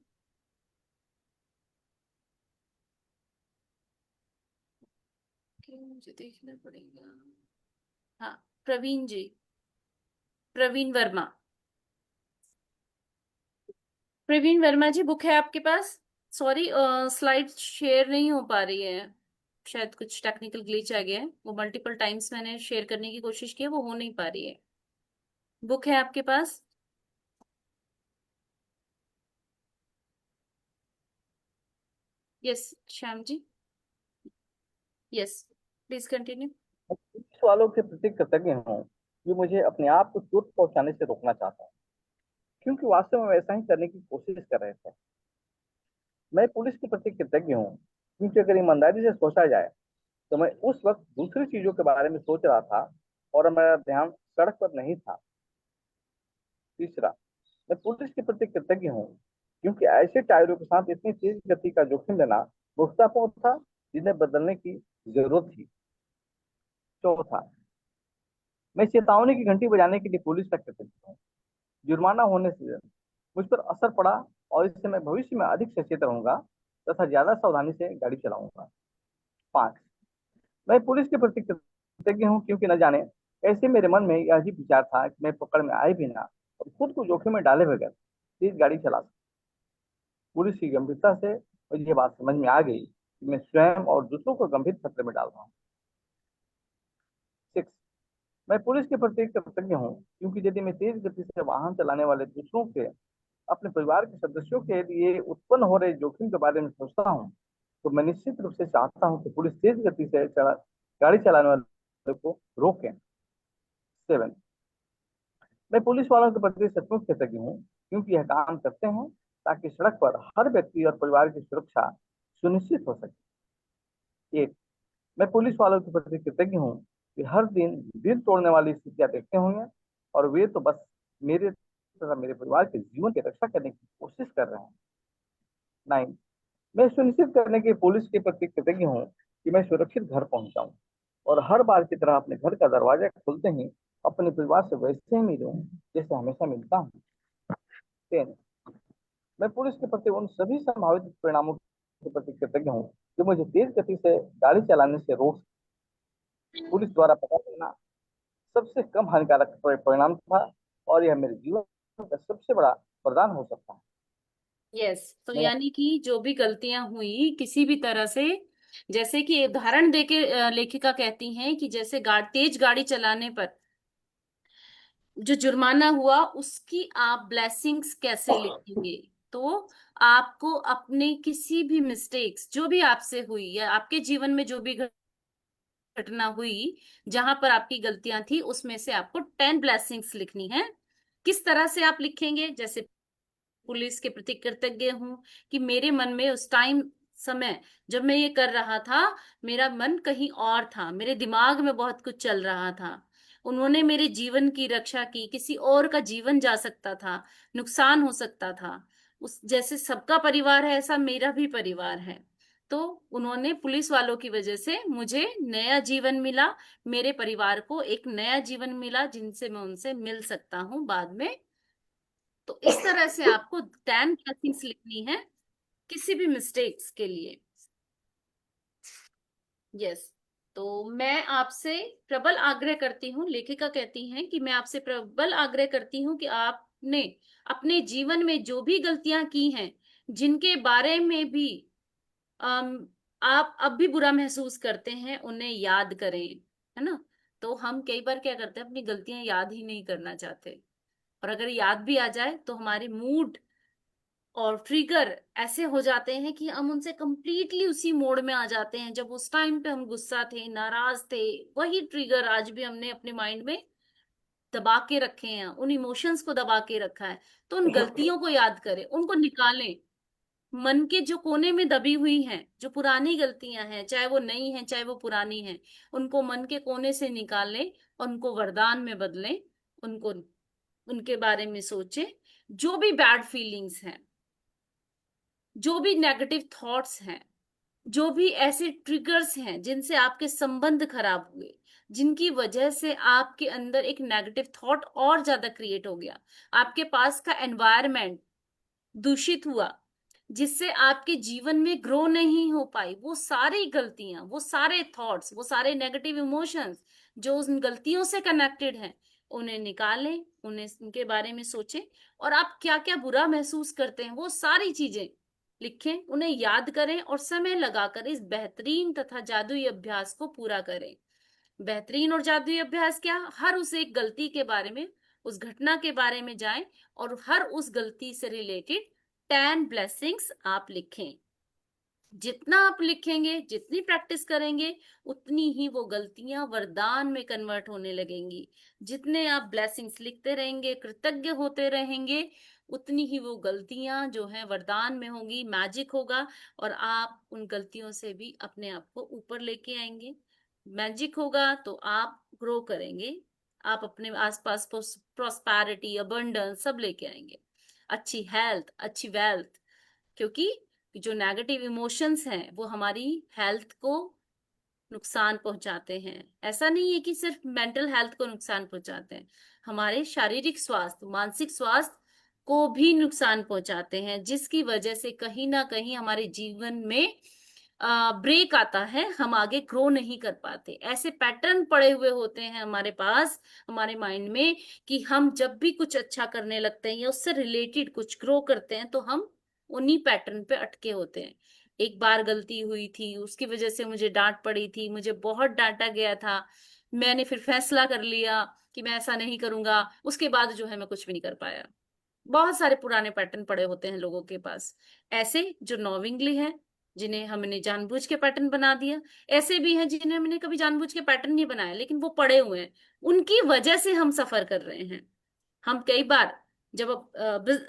मुझे देखना पड़ेगा। हाँ, प्रवीण जी, प्रवीण वर्मा। प्रवीण वर्मा जी, बुक है आपके पास? सॉरी, स्लाइड शेयर नहीं हो पा रही है, शायद कुछ टेक्निकल ग्लिच आ गया है। वो मल्टीपल टाइम्स मैंने शेयर करने की कोशिश की है, वो हो नहीं पा रही है। बुक है आपके पास? Yes Shyam ji, yes please continue. मैं पुलिस वालों के प्रति कृतज्ञ हूँ कि मुझे अपने आप को चोट पहुंचाने से रोकना चाहता हूँ, क्योंकि वास्तव में वैसा ही करने की कोशिश कर रहे थे। मैं पुलिस के प्रति कृतज्ञ हूँ क्योंकि अगर ईमानदारी से सोचा जाए तो मैं उस वक्त दूसरी चीजों के बारे में सोच रहा था और मेरा ध्यान सड़क पर नहीं था। तीसरा, मैं पुलिस के प्रति कृतज्ञ हूँ क्योंकि ऐसे टायरों के साथ इतनी तेज गति का जोखिम लेना मूर्खतापूर्ण था, जिन्हें बदलने की जरूरत थी। चौथा, मैं चेतावनी की घंटी बजाने के लिए पुलिस का कृतज्ञ हूँ। जुर्माना होने से मुझ पर असर पड़ा और इससे मैं भविष्य में अधिक सचेत रहूंगा तथा ज्यादा सावधानी से गाड़ी चलाऊंगा। 5, मैं पुलिस के प्रति कृतज्ञ हूँ क्योंकि न जाने कैसे मेरे मन में यह अजीब विचार था कि मैं पकड़ में आए बिना और खुद को जोखिम में डाले बगैर तेज गाड़ी चला सकता। पुलिस की गंभीरता से मुझे ये बात समझ में आ गई कि मैं स्वयं और दूसरों को गंभीर खतरे में डाल रहा हूँ। 6, मैं पुलिस के प्रति कृतज्ञ हूँ क्योंकि यदि मैं तेज गति से वाहन चलाने वाले दूसरों के अपने परिवार के सदस्यों के लिए उत्पन्न हो रहे जोखिम के बारे में सोचता हूँ, तो मैं निश्चित रूप से चाहता हूँ कि पुलिस तेज गति से गाड़ी चलाने वाले को रोके। 7, मैं पुलिस वालों के प्रति सचमुच कृतज्ञ हूँ क्योंकि यह काम करते हैं ताकि सड़क पर हर व्यक्ति और परिवार की सुरक्षा सुनिश्चित हो सके। 8, मैं पुलिस वालों के प्रति कृतज्ञ हूँ कि हर दिन दिल तोड़ने वाली स्थितियां देखते होंगे और वे तो बस मेरे तथा मेरे परिवार के जीवन की रक्षा करने की कोशिश कर रहे हैं। 9, मैं सुनिश्चित करने के पुलिस के प्रति कृतज्ञ हूँ कि मैं सुरक्षित घर पहुंचाऊं और हर बार की तरह अपने घर का दरवाजा खोलते ही अपने परिवार से वैसे ही मिलूं जैसे हमेशा मिलता हूँ। 10, मैं पुलिस के प्रति उन सभी संभावित परिणामों के प्रति कृतज्ञ हूँ जो मुझे तेज गति से गाड़ी चलाने से रोक। पुलिस द्वारा पता चलना सबसे कम हानिकारक परिणाम था और यह मेरे जीवन का सबसे बड़ा वरदान हो सकता है। यस, तो मैं यानी कि जो भी गलतियां हुई किसी भी तरह से, जैसे कि उदाहरण देके लेखिका कहती हैं कि जैसे तेज गाड़ी चलाने पर जो जुर्माना हुआ उसकी आप ब्लेसिंग्स कैसे लिखेंगे। तो आपको अपने किसी भी मिस्टेक्स जो भी आपसे हुई या आपके जीवन में जो भी घटना हुई जहां पर आपकी गलतियां थी, उसमें से आपको 10 ब्लेसिंग्स लिखनी है। किस तरह से आप लिखेंगे? जैसे पुलिस के प्रति कृतज्ञ हूँ कि मेरे मन में उस समय जब मैं ये कर रहा था, मेरा मन कहीं और था, मेरे दिमाग में बहुत कुछ चल रहा था। उन्होंने मेरे जीवन की रक्षा की, किसी और का जीवन जा सकता था, नुकसान हो सकता था। उस जैसे सबका परिवार है, ऐसा मेरा भी परिवार है। तो उन्होंने, पुलिस वालों की वजह से मुझे नया जीवन मिला, मेरे परिवार को एक नया जीवन मिला जिनसे मैं उनसे मिल सकता हूँ बाद में। तो इस तरह से आपको 10 ब्लेसिंग्स लिखनी है किसी भी मिस्टेक्स के लिए। यस। तो मैं आपसे प्रबल आग्रह करती हूँ, लेखिका कहती हैं कि मैं आपसे प्रबल आग्रह करती हूँ कि आपने अपने जीवन में जो भी गलतियां की हैं, जिनके बारे में भी अम, आप अब भी बुरा महसूस करते हैं, उन्हें याद करें, है ना। तो हम कई बार क्या करते हैं, अपनी गलतियां याद ही नहीं करना चाहते, और अगर याद भी आ जाए तो हमारे मूड और ट्रिगर ऐसे हो जाते हैं कि हम उनसे कंप्लीटली उसी मोड में आ जाते हैं। जब उस टाइम पे हम गुस्सा थे, नाराज थे, वही ट्रिगर आज भी हमने अपने माइंड में दबा के रखे हैं, उन इमोशंस को दबा के रखा है। तो उन गलतियों को याद करें, उनको निकालें, मन के जो कोने में दबी हुई हैं, जो पुरानी गलतियां हैं, चाहे वो नई हैं चाहे वो पुरानी हैं, उनको मन के कोने से निकालें और उनको वरदान में बदलें। उनको, उनके बारे में सोचें। जो भी बैड फीलिंग्स हैं, जो भी नेगेटिव थॉट्स हैं, जो भी ऐसे ट्रिगर्स हैं जिनसे आपके संबंध खराब हुए, जिनकी वजह से आपके अंदर एक नेगेटिव थॉट और ज्यादा क्रिएट हो गया, आपके पास का एनवायरनमेंट दूषित हुआ, जिससे आपके जीवन में ग्रो नहीं हो पाई, वो सारी गलतियां, वो सारे थॉट्स, वो सारे नेगेटिव इमोशंस जो उन गलतियों से कनेक्टेड हैं, उन्हें निकालें, उन्हें, उनके बारे में सोचें, और आप क्या क्या बुरा महसूस करते हैं वो सारी चीजें लिखें, उन्हें याद करें और समय लगाकर इस बेहतरीन तथा जादुई अभ्यास को पूरा करें। बेहतरीन और जादुई अभ्यास क्या? हर उस एक गलती के बारे में, उस घटना के बारे में जाएं और हर उस गलती से रिलेटेड 10 ब्लेसिंग्स आप लिखें। जितना आप लिखेंगे, जितनी प्रैक्टिस करेंगे, उतनी ही वो गलतियां वरदान में कन्वर्ट होने लगेंगी। जितने आप ब्लेसिंग्स लिखते रहेंगे, कृतज्ञ होते रहेंगे, उतनी ही वो गलतियां जो है वरदान में होंगी, मैजिक होगा, और आप उन गलतियों से भी अपने आप को ऊपर लेके आएंगे। मैजिक होगा तो आप ग्रो करेंगे, आप अपने आसपास प्रॉस्पैरिटी, अबंडेंस सब लेके आएंगे, अच्छी हेल्थ, अच्छी वेल्थ। क्योंकि जो नेगेटिव इमोशंस हैं वो हमारी हेल्थ को नुकसान पहुंचाते हैं। ऐसा नहीं है कि सिर्फ मेंटल हेल्थ को नुकसान पहुंचाते हैं, हमारे शारीरिक स्वास्थ्य, मानसिक स्वास्थ्य को भी नुकसान पहुंचाते हैं, जिसकी वजह से कहीं ना कहीं हमारे जीवन में ब्रेक आता है, हम आगे ग्रो नहीं कर पाते। ऐसे पैटर्न पड़े हुए होते हैं हमारे पास, हमारे माइंड में, कि हम जब भी कुछ अच्छा करने लगते हैं या उससे रिलेटेड कुछ ग्रो करते हैं तो हम उन्हीं पैटर्न पे अटके होते हैं। एक बार गलती हुई थी, उसकी वजह से मुझे डांट पड़ी थी, मुझे बहुत डांटा गया था, मैंने फिर फैसला कर लिया कि मैं ऐसा नहीं करूंगा, उसके बाद जो है मैं कुछ भी नहीं कर पाया। बहुत सारे पुराने पैटर्न पड़े होते हैं लोगों के पास, ऐसे जो नॉविंगली हैं, जिन्हें हमने जानबूझ के पैटर्न बना दिया, ऐसे भी हैं जिन्हें हमने कभी जानबूझ के पैटर्न नहीं बनाया, लेकिन वो पड़े हुए हैं, उनकी वजह से हम सफर कर रहे हैं। हम कई बार जब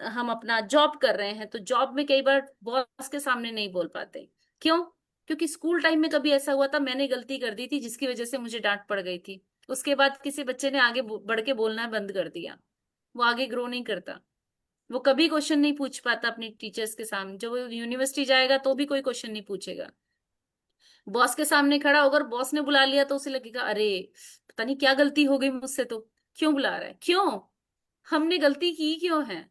हम अपना जॉब कर रहे हैं तो जॉब में कई बार बॉस के सामने नहीं बोल पाते। क्यों? क्योंकि स्कूल टाइम में कभी ऐसा हुआ था, मैंने गलती कर दी थी जिसकी वजह से मुझे डांट पड़ गई थी, उसके बाद किसी बच्चे ने आगे बढ़ के बोलना बंद कर दिया, वो आगे ग्रो नहीं करता, वो कभी क्वेश्चन नहीं पूछ पाता अपनी टीचर्स के सामने। जब वो यूनिवर्सिटी जाएगा तो भी कोई क्वेश्चन नहीं पूछेगा, बॉस के सामने खड़ा होकर बॉस ने बुला लिया तो उसे लगेगा अरे पता नहीं क्या गलती हो गई मुझसे, तो क्यों बुला रहा है, क्यों, हमने गलती की क्यों है।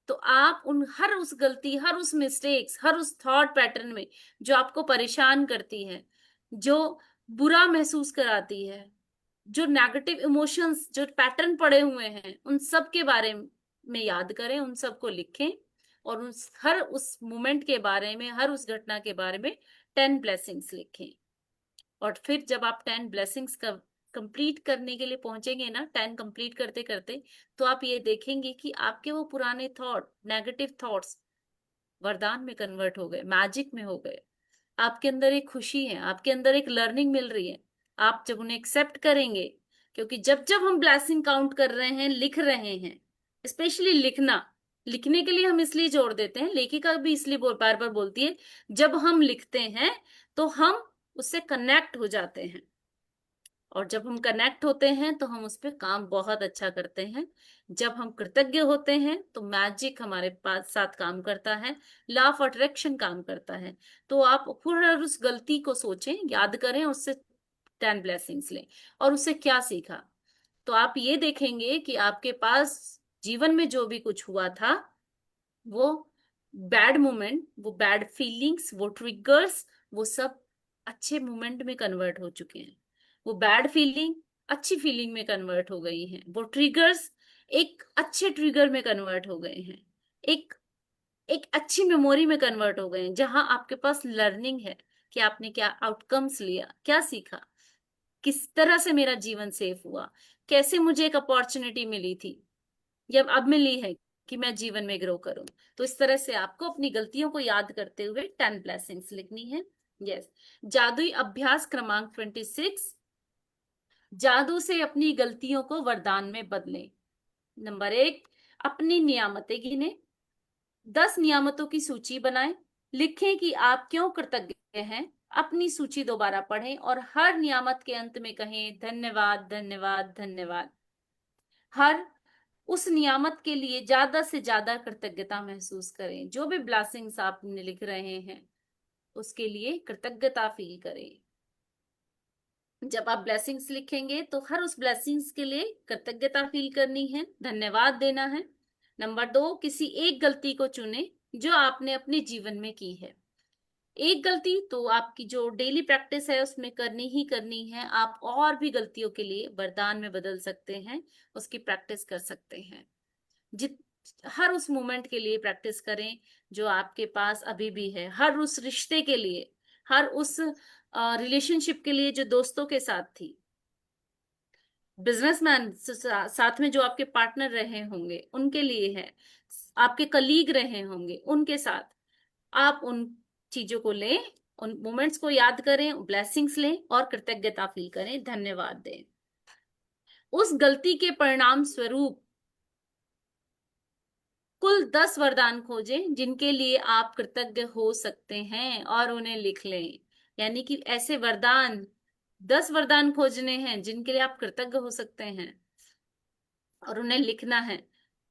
तो आप उन हर उस गलती, हर उस मिस्टेक्स, हर उस थॉट पैटर्न में जो आपको परेशान करती है, जो बुरा महसूस कराती है, जो नेगेटिव इमोशंस, जो पैटर्न पड़े हुए हैं, उन सब के बारे में याद करें, उन सब को लिखें, और उस हर उस मोमेंट के बारे में, हर उस घटना के बारे में 10 ब्लेसिंग्स लिखें। और फिर जब आप 10 ब्लेसिंग्स का कंप्लीट करने के लिए पहुंचेंगे ना, 10 कंप्लीट करते करते, तो आप ये देखेंगे कि आपके वो पुराने थॉट, नेगेटिव थॉट्स वरदान में कन्वर्ट हो गए, मैजिक में हो गए। आपके अंदर एक खुशी है, आपके अंदर एक लर्निंग मिल रही है, आप जब उन्हें एक्सेप्ट करेंगे। क्योंकि जब जब हम ब्लेसिंग काउंट कर रहे हैं, लिख रहे हैं, स्पेशली लिखना, लिखने के लिए हम इसलिए जोड़ देते हैं, लेखिका भी इसलिए बार बार बोलती है, जब हम लिखते हैं तो हम उससे कनेक्ट हो जाते हैं, और जब हम कनेक्ट होते हैं तो हम उस पर काम बहुत अच्छा करते हैं। जब हम कृतज्ञ होते हैं तो मैजिक हमारे पास साथ काम करता है, लॉ ऑफ अट्रैक्शन काम करता है। तो आप हर उस गलती को सोचें, याद करें, उससे 10 ब्लेसिंग्स लें, और उससे क्या सीखा। तो आप ये देखेंगे कि आपके पास जीवन में जो भी कुछ हुआ था, वो बैड मोमेंट, वो बैड फीलिंग्स, वो ट्रिगर्स, वो सब अच्छे मोमेंट में कन्वर्ट हो चुके हैं, वो बैड फीलिंग अच्छी फीलिंग में कन्वर्ट हो गई हैं, वो ट्रिगर्स एक अच्छे ट्रिगर में कन्वर्ट हो गए हैं, एक एक अच्छी मेमोरी में कन्वर्ट हो गए हैं, जहां आपके पास लर्निंग है कि आपने क्या आउटकम्स लिया, क्या सीखा, किस तरह से मेरा जीवन सेफ हुआ, कैसे मुझे एक अपॉर्चुनिटी मिली थी या अब मिली है कि मैं जीवन में ग्रो करूं। तो इस तरह से आपको अपनी गलतियों को याद करते हुए 10 ब्लेसिंग्स लिखनी है। यस। जादुई अभ्यास क्रमांक 26, जादू से अपनी गलतियों को वरदान में बदलें। नंबर 1, अपनी नियामतें गिने, 10 नियामतों की सूची बनाएं, लिखें कि आप क्यों कृतज्ञ हैं, अपनी सूची दोबारा पढ़ें और हर नियामत के अंत में कहें धन्यवाद धन्यवाद धन्यवाद। हर उस नियामत के लिए ज्यादा से ज्यादा कृतज्ञता महसूस करें। जो भी ब्लेसिंग्स आप लिख रहे हैं उसके लिए कृतज्ञता फील करें। जब आप ब्लेसिंग्स लिखेंगे तो हर उस ब्लेसिंग्स के लिए कृतज्ञता फील करनी है, धन्यवाद देना है। नंबर 2, किसी एक गलती को चुने जो आपने अपने जीवन में की है। एक गलती तो आपकी जो डेली प्रैक्टिस है उसमें करनी ही करनी है। आप और भी गलतियों के लिए वरदान में बदल सकते हैं, उसकी प्रैक्टिस कर सकते हैं। जित हर उस मोमेंट के लिए प्रैक्टिस करें जो आपके पास अभी भी है, हर उस रिश्ते के लिए, हर उस रिलेशनशिप के लिए जो दोस्तों के साथ थी, बिजनेसमैन साथ में जो आपके पार्टनर रहे होंगे उनके लिए है, आपके कलीग रहे होंगे उनके साथ। आप उन चीजों को लें, उन मोमेंट्स को याद करें, ब्लेसिंग्स लें और कृतज्ञता फील करें, धन्यवाद दें। उस गलती के परिणाम स्वरूप कुल 10 वरदान खोजें जिनके लिए आप कृतज्ञ हो सकते हैं और उन्हें लिख लें। यानी कि ऐसे वरदान 10 वरदान खोजने हैं जिनके लिए आप कृतज्ञ हो सकते हैं और उन्हें लिखना है।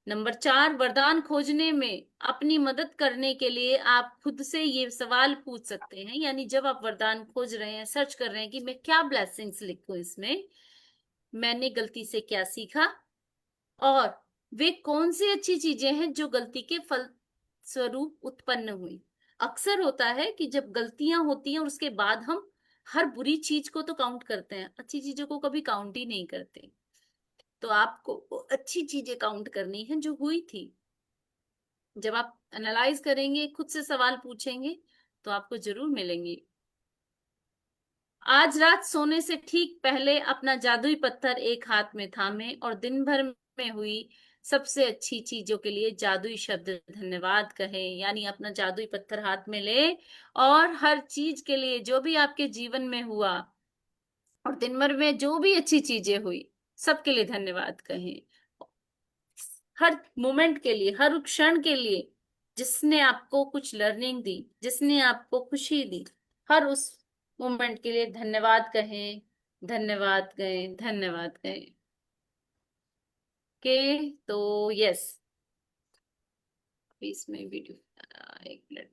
नंबर 4, वरदान खोजने में अपनी मदद करने के लिए आप खुद से ये सवाल पूछ सकते हैं। यानी जब आप वरदान खोज रहे हैं, सर्च कर रहे हैं कि मैं क्या ब्लेसिंग्स लिखूं, इसमें मैंने गलती से क्या सीखा और वे कौन सी अच्छी चीजें हैं जो गलती के फल स्वरूप उत्पन्न हुई। अक्सर होता है कि जब गलतियां होती हैं और उसके बाद हम हर बुरी चीज को तो काउंट करते हैं, अच्छी चीजों को कभी काउंट ही नहीं करते। तो आपको वो अच्छी चीजें काउंट करनी है जो हुई थी। जब आप एनालाइज करेंगे, खुद से सवाल पूछेंगे तो आपको जरूर मिलेंगी। आज रात सोने से ठीक पहले अपना जादुई पत्थर एक हाथ में थामे और दिन भर में हुई सबसे अच्छी चीजों के लिए जादुई शब्द धन्यवाद कहें। यानी अपना जादुई पत्थर हाथ में ले और हर चीज के लिए जो भी आपके जीवन में हुआ और दिन भर में जो भी अच्छी चीजें हुई सबके लिए धन्यवाद कहें। हर मोमेंट के लिए, हर क्षण के लिए जिसने आपको कुछ लर्निंग दी, जिसने आपको खुशी दी, हर उस मोमेंट के लिए धन्यवाद कहें, धन्यवाद कहें, धन्यवाद कहें। के तो यस, इसमें वीडियो एक मिनट।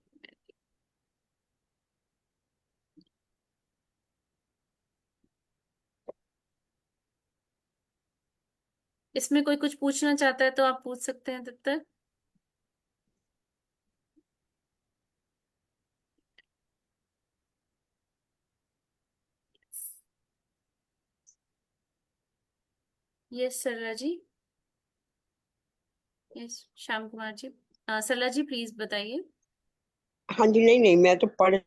इसमें कोई कुछ पूछना चाहता है तो आप पूछ सकते हैं तब तक। Yes Sarla ji, yes Shyam Kumar ji, Sarla ji please बताइए। हाँ जी, नहीं नहीं, मैं तो पढ़ने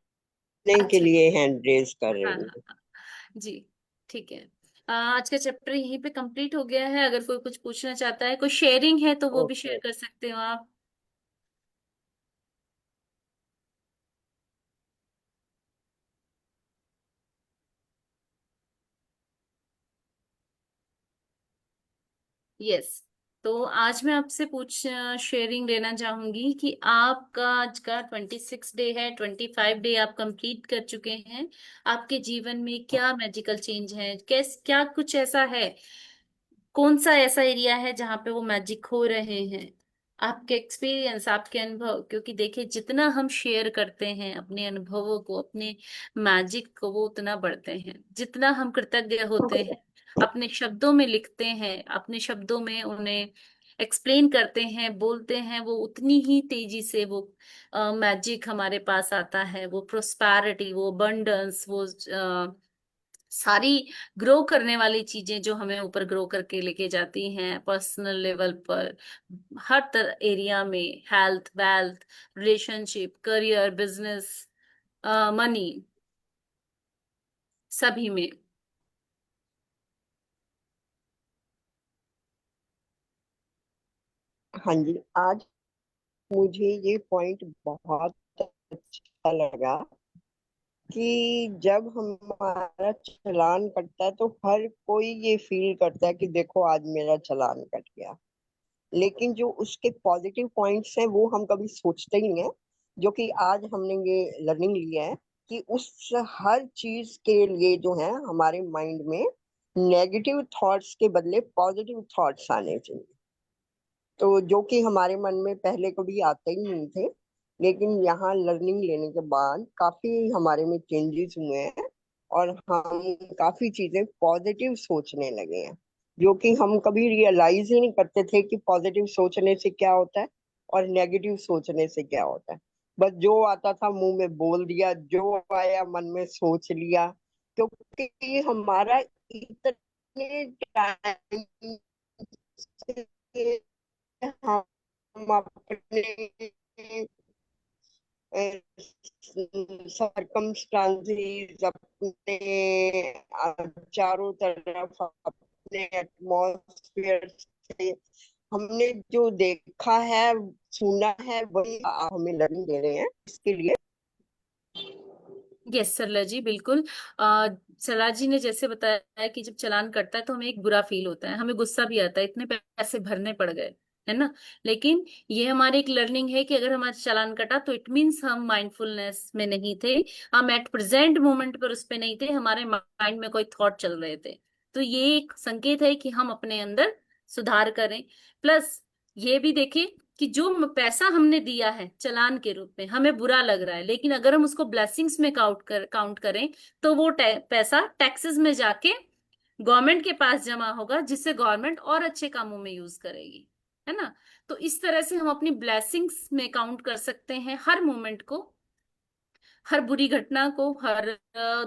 के अच्छा, लिए हैंड रेज कर रही हाँ हूँ। हाँ हाँ, जी ठीक है। आज का चैप्टर यहीं पे कंप्लीट हो गया है। अगर कोई कुछ पूछना चाहता है, कोई शेयरिंग है तो वो भी शेयर ओके। कर सकते हो आप। यस। तो आज मैं आपसे शेयरिंग लेना चाहूंगी कि आपका आज का 26 डे है, 25 डे आप कंप्लीट कर चुके हैं। आपके जीवन में क्या मैजिकल चेंज है, क्या कुछ ऐसा है, कौन सा ऐसा एरिया है जहाँ पे वो मैजिक हो रहे हैं। आपके एक्सपीरियंस, आपके अनुभव, क्योंकि देखिए जितना हम शेयर करते हैं अपने अनुभवों को, अपने मैजिक को, वो उतना बढ़ते हैं। जितना हम कृतज्ञ होते हैं, अपने शब्दों में लिखते हैं, अपने शब्दों में उन्हें एक्सप्लेन करते हैं, बोलते हैं, वो उतनी ही तेजी से वो मैजिक हमारे पास आता है, वो प्रोस्पैरिटी, वो अबंडेंस, वो सारी ग्रो करने वाली चीजें जो हमें ऊपर ग्रो करके लेके जाती हैं पर्सनल लेवल पर, हर तरह एरिया में, health, wealth, relationship, career, business, money, सभी में। हाँ जी, आज मुझे ये पॉइंट बहुत अच्छा लगा कि जब हमारा चालान कटता है तो हर कोई ये फील करता है कि देखो आज मेरा चालान कट गया, लेकिन जो उसके पॉजिटिव पॉइंट्स हैं वो हम कभी सोचते ही नहीं है। जो कि आज हमने ये लर्निंग लिया है कि उस हर चीज के लिए जो है हमारे माइंड में नेगेटिव थॉट्स के बदले पॉजिटिव थॉट्स आने चाहिए। तो जो कि हमारे मन में पहले कभी आते ही नहीं थे, लेकिन यहाँ लर्निंग लेने के बाद काफी हमारे में चेंजेस हुए हैं और हम काफी चीजें पॉजिटिव सोचने लगे हैं, जो कि हम कभी रियलाइज ही नहीं करते थे कि पॉजिटिव सोचने से क्या होता है और नेगेटिव सोचने से क्या होता है। बस जो आता था मुंह में बोल दिया, जो आया मन में सोच लिया, क्योंकि हमारा इतने टाइम से हम अपने सरकमस्टांसेस अपने चारों तरफ अपने एटमॉस्फेयर से हमने जो देखा है, सुना है, वही आप हमें लर्निंग दे रहे हैं इसके लिए। यस सरला जी, बिल्कुल। सरला जी ने जैसे बताया है कि जब चालान कटता है तो हमें एक बुरा फील होता है, हमें गुस्सा भी आता है, इतने पैसे भरने पड़ गए, है ना। लेकिन ये हमारी एक लर्निंग है कि अगर हमारा चालान कटा तो इट मीन्स हम माइंडफुलनेस में नहीं थे, हम एट प्रेजेंट मोमेंट पर उस पे नहीं थे, हमारे माइंड में कोई थॉट चल रहे थे। तो ये एक संकेत है कि हम अपने अंदर सुधार करें। प्लस ये भी देखें कि जो पैसा हमने दिया है चालान के रूप में हमें बुरा लग रहा है, लेकिन अगर हम उसको ब्लेसिंग्स में काउंट करें तो वो पैसा टैक्सेस में जाके गवर्नमेंट के पास जमा होगा, जिससे गवर्नमेंट और अच्छे कामों में यूज करेगी, है ना। तो इस तरह से हम अपनी ब्लेसिंग्स में काउंट कर सकते हैं हर मोमेंट को, हर बुरी घटना को, हर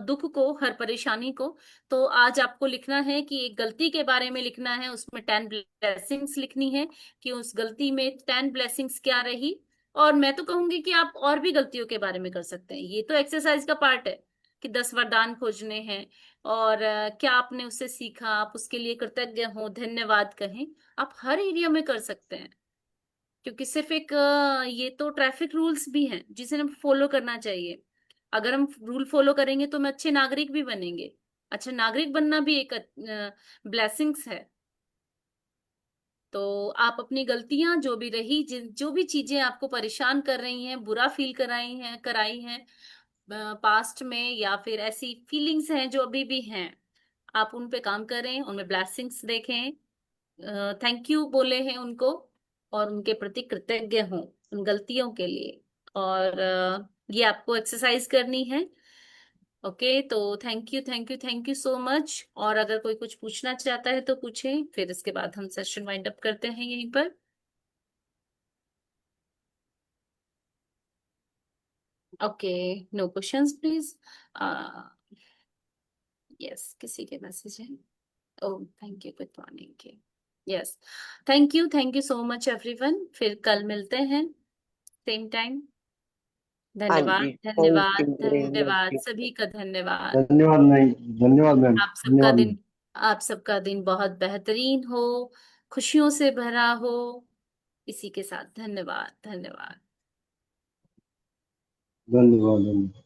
दुख को, हर परेशानी को। तो आज आपको लिखना है कि एक गलती के बारे में लिखना है, उसमें 10 ब्लेसिंग्स लिखनी है कि उस गलती में 10 ब्लेसिंग्स क्या रही। और मैं तो कहूंगी कि आप और भी गलतियों के बारे में कर सकते हैं, ये तो एक्सरसाइज का पार्ट है कि 10 वरदान खोजने हैं। और क्या आपने उससे सीखा, आप उसके लिए कृतज्ञ हो, धन्यवाद कहें। आप हर एरिया में कर सकते हैं, क्योंकि सिर्फ एक ये तो ट्रैफिक रूल्स भी हैं जिसे हम फॉलो करना चाहिए। अगर हम रूल फॉलो करेंगे तो हम अच्छे नागरिक भी बनेंगे। अच्छा नागरिक बनना भी एक ब्लेसिंग्स है। तो आप अपनी गलतियां जो भी रही, जो भी चीजें आपको परेशान कर रही हैं, बुरा फील कराई हैं पास्ट में, या फिर ऐसी फीलिंग्स हैं जो अभी भी हैं, आप उन पे काम करें, उनमें ब्लेसिंग्स देखें, थैंक यू बोले हैं उनको, और उनके प्रति कृतज्ञ हों उन गलतियों के लिए। और ये आपको एक्सरसाइज करनी है। ओके, तो thank you, thank you, thank you so much. और अगर कोई कुछ पूछना चाहता है तो पूछें, फिर इसके बाद हम सेशन वाइंड अप करते हैं यहीं पर। Okay, no questions please. Yes, किसी के मैसेज है? Oh thank you, good morning. Yes, thank you so much everyone, फिर कल मिलते हैं सेम टाइम। हाँ धन्यवाद, जी, थैंक धन्यवाद, यू वेरी धन्यवाद, मच। सभी का धन्यवाद। धन्यवाद नहीं, धन्यवाद मैम, आप सबका धन्यवाद। दिन आप सबका दिन बहुत बेहतरीन हो, खुशियों से भरा हो। इसी के साथ धन्यवाद, धन्यवाद। धन्यवाद।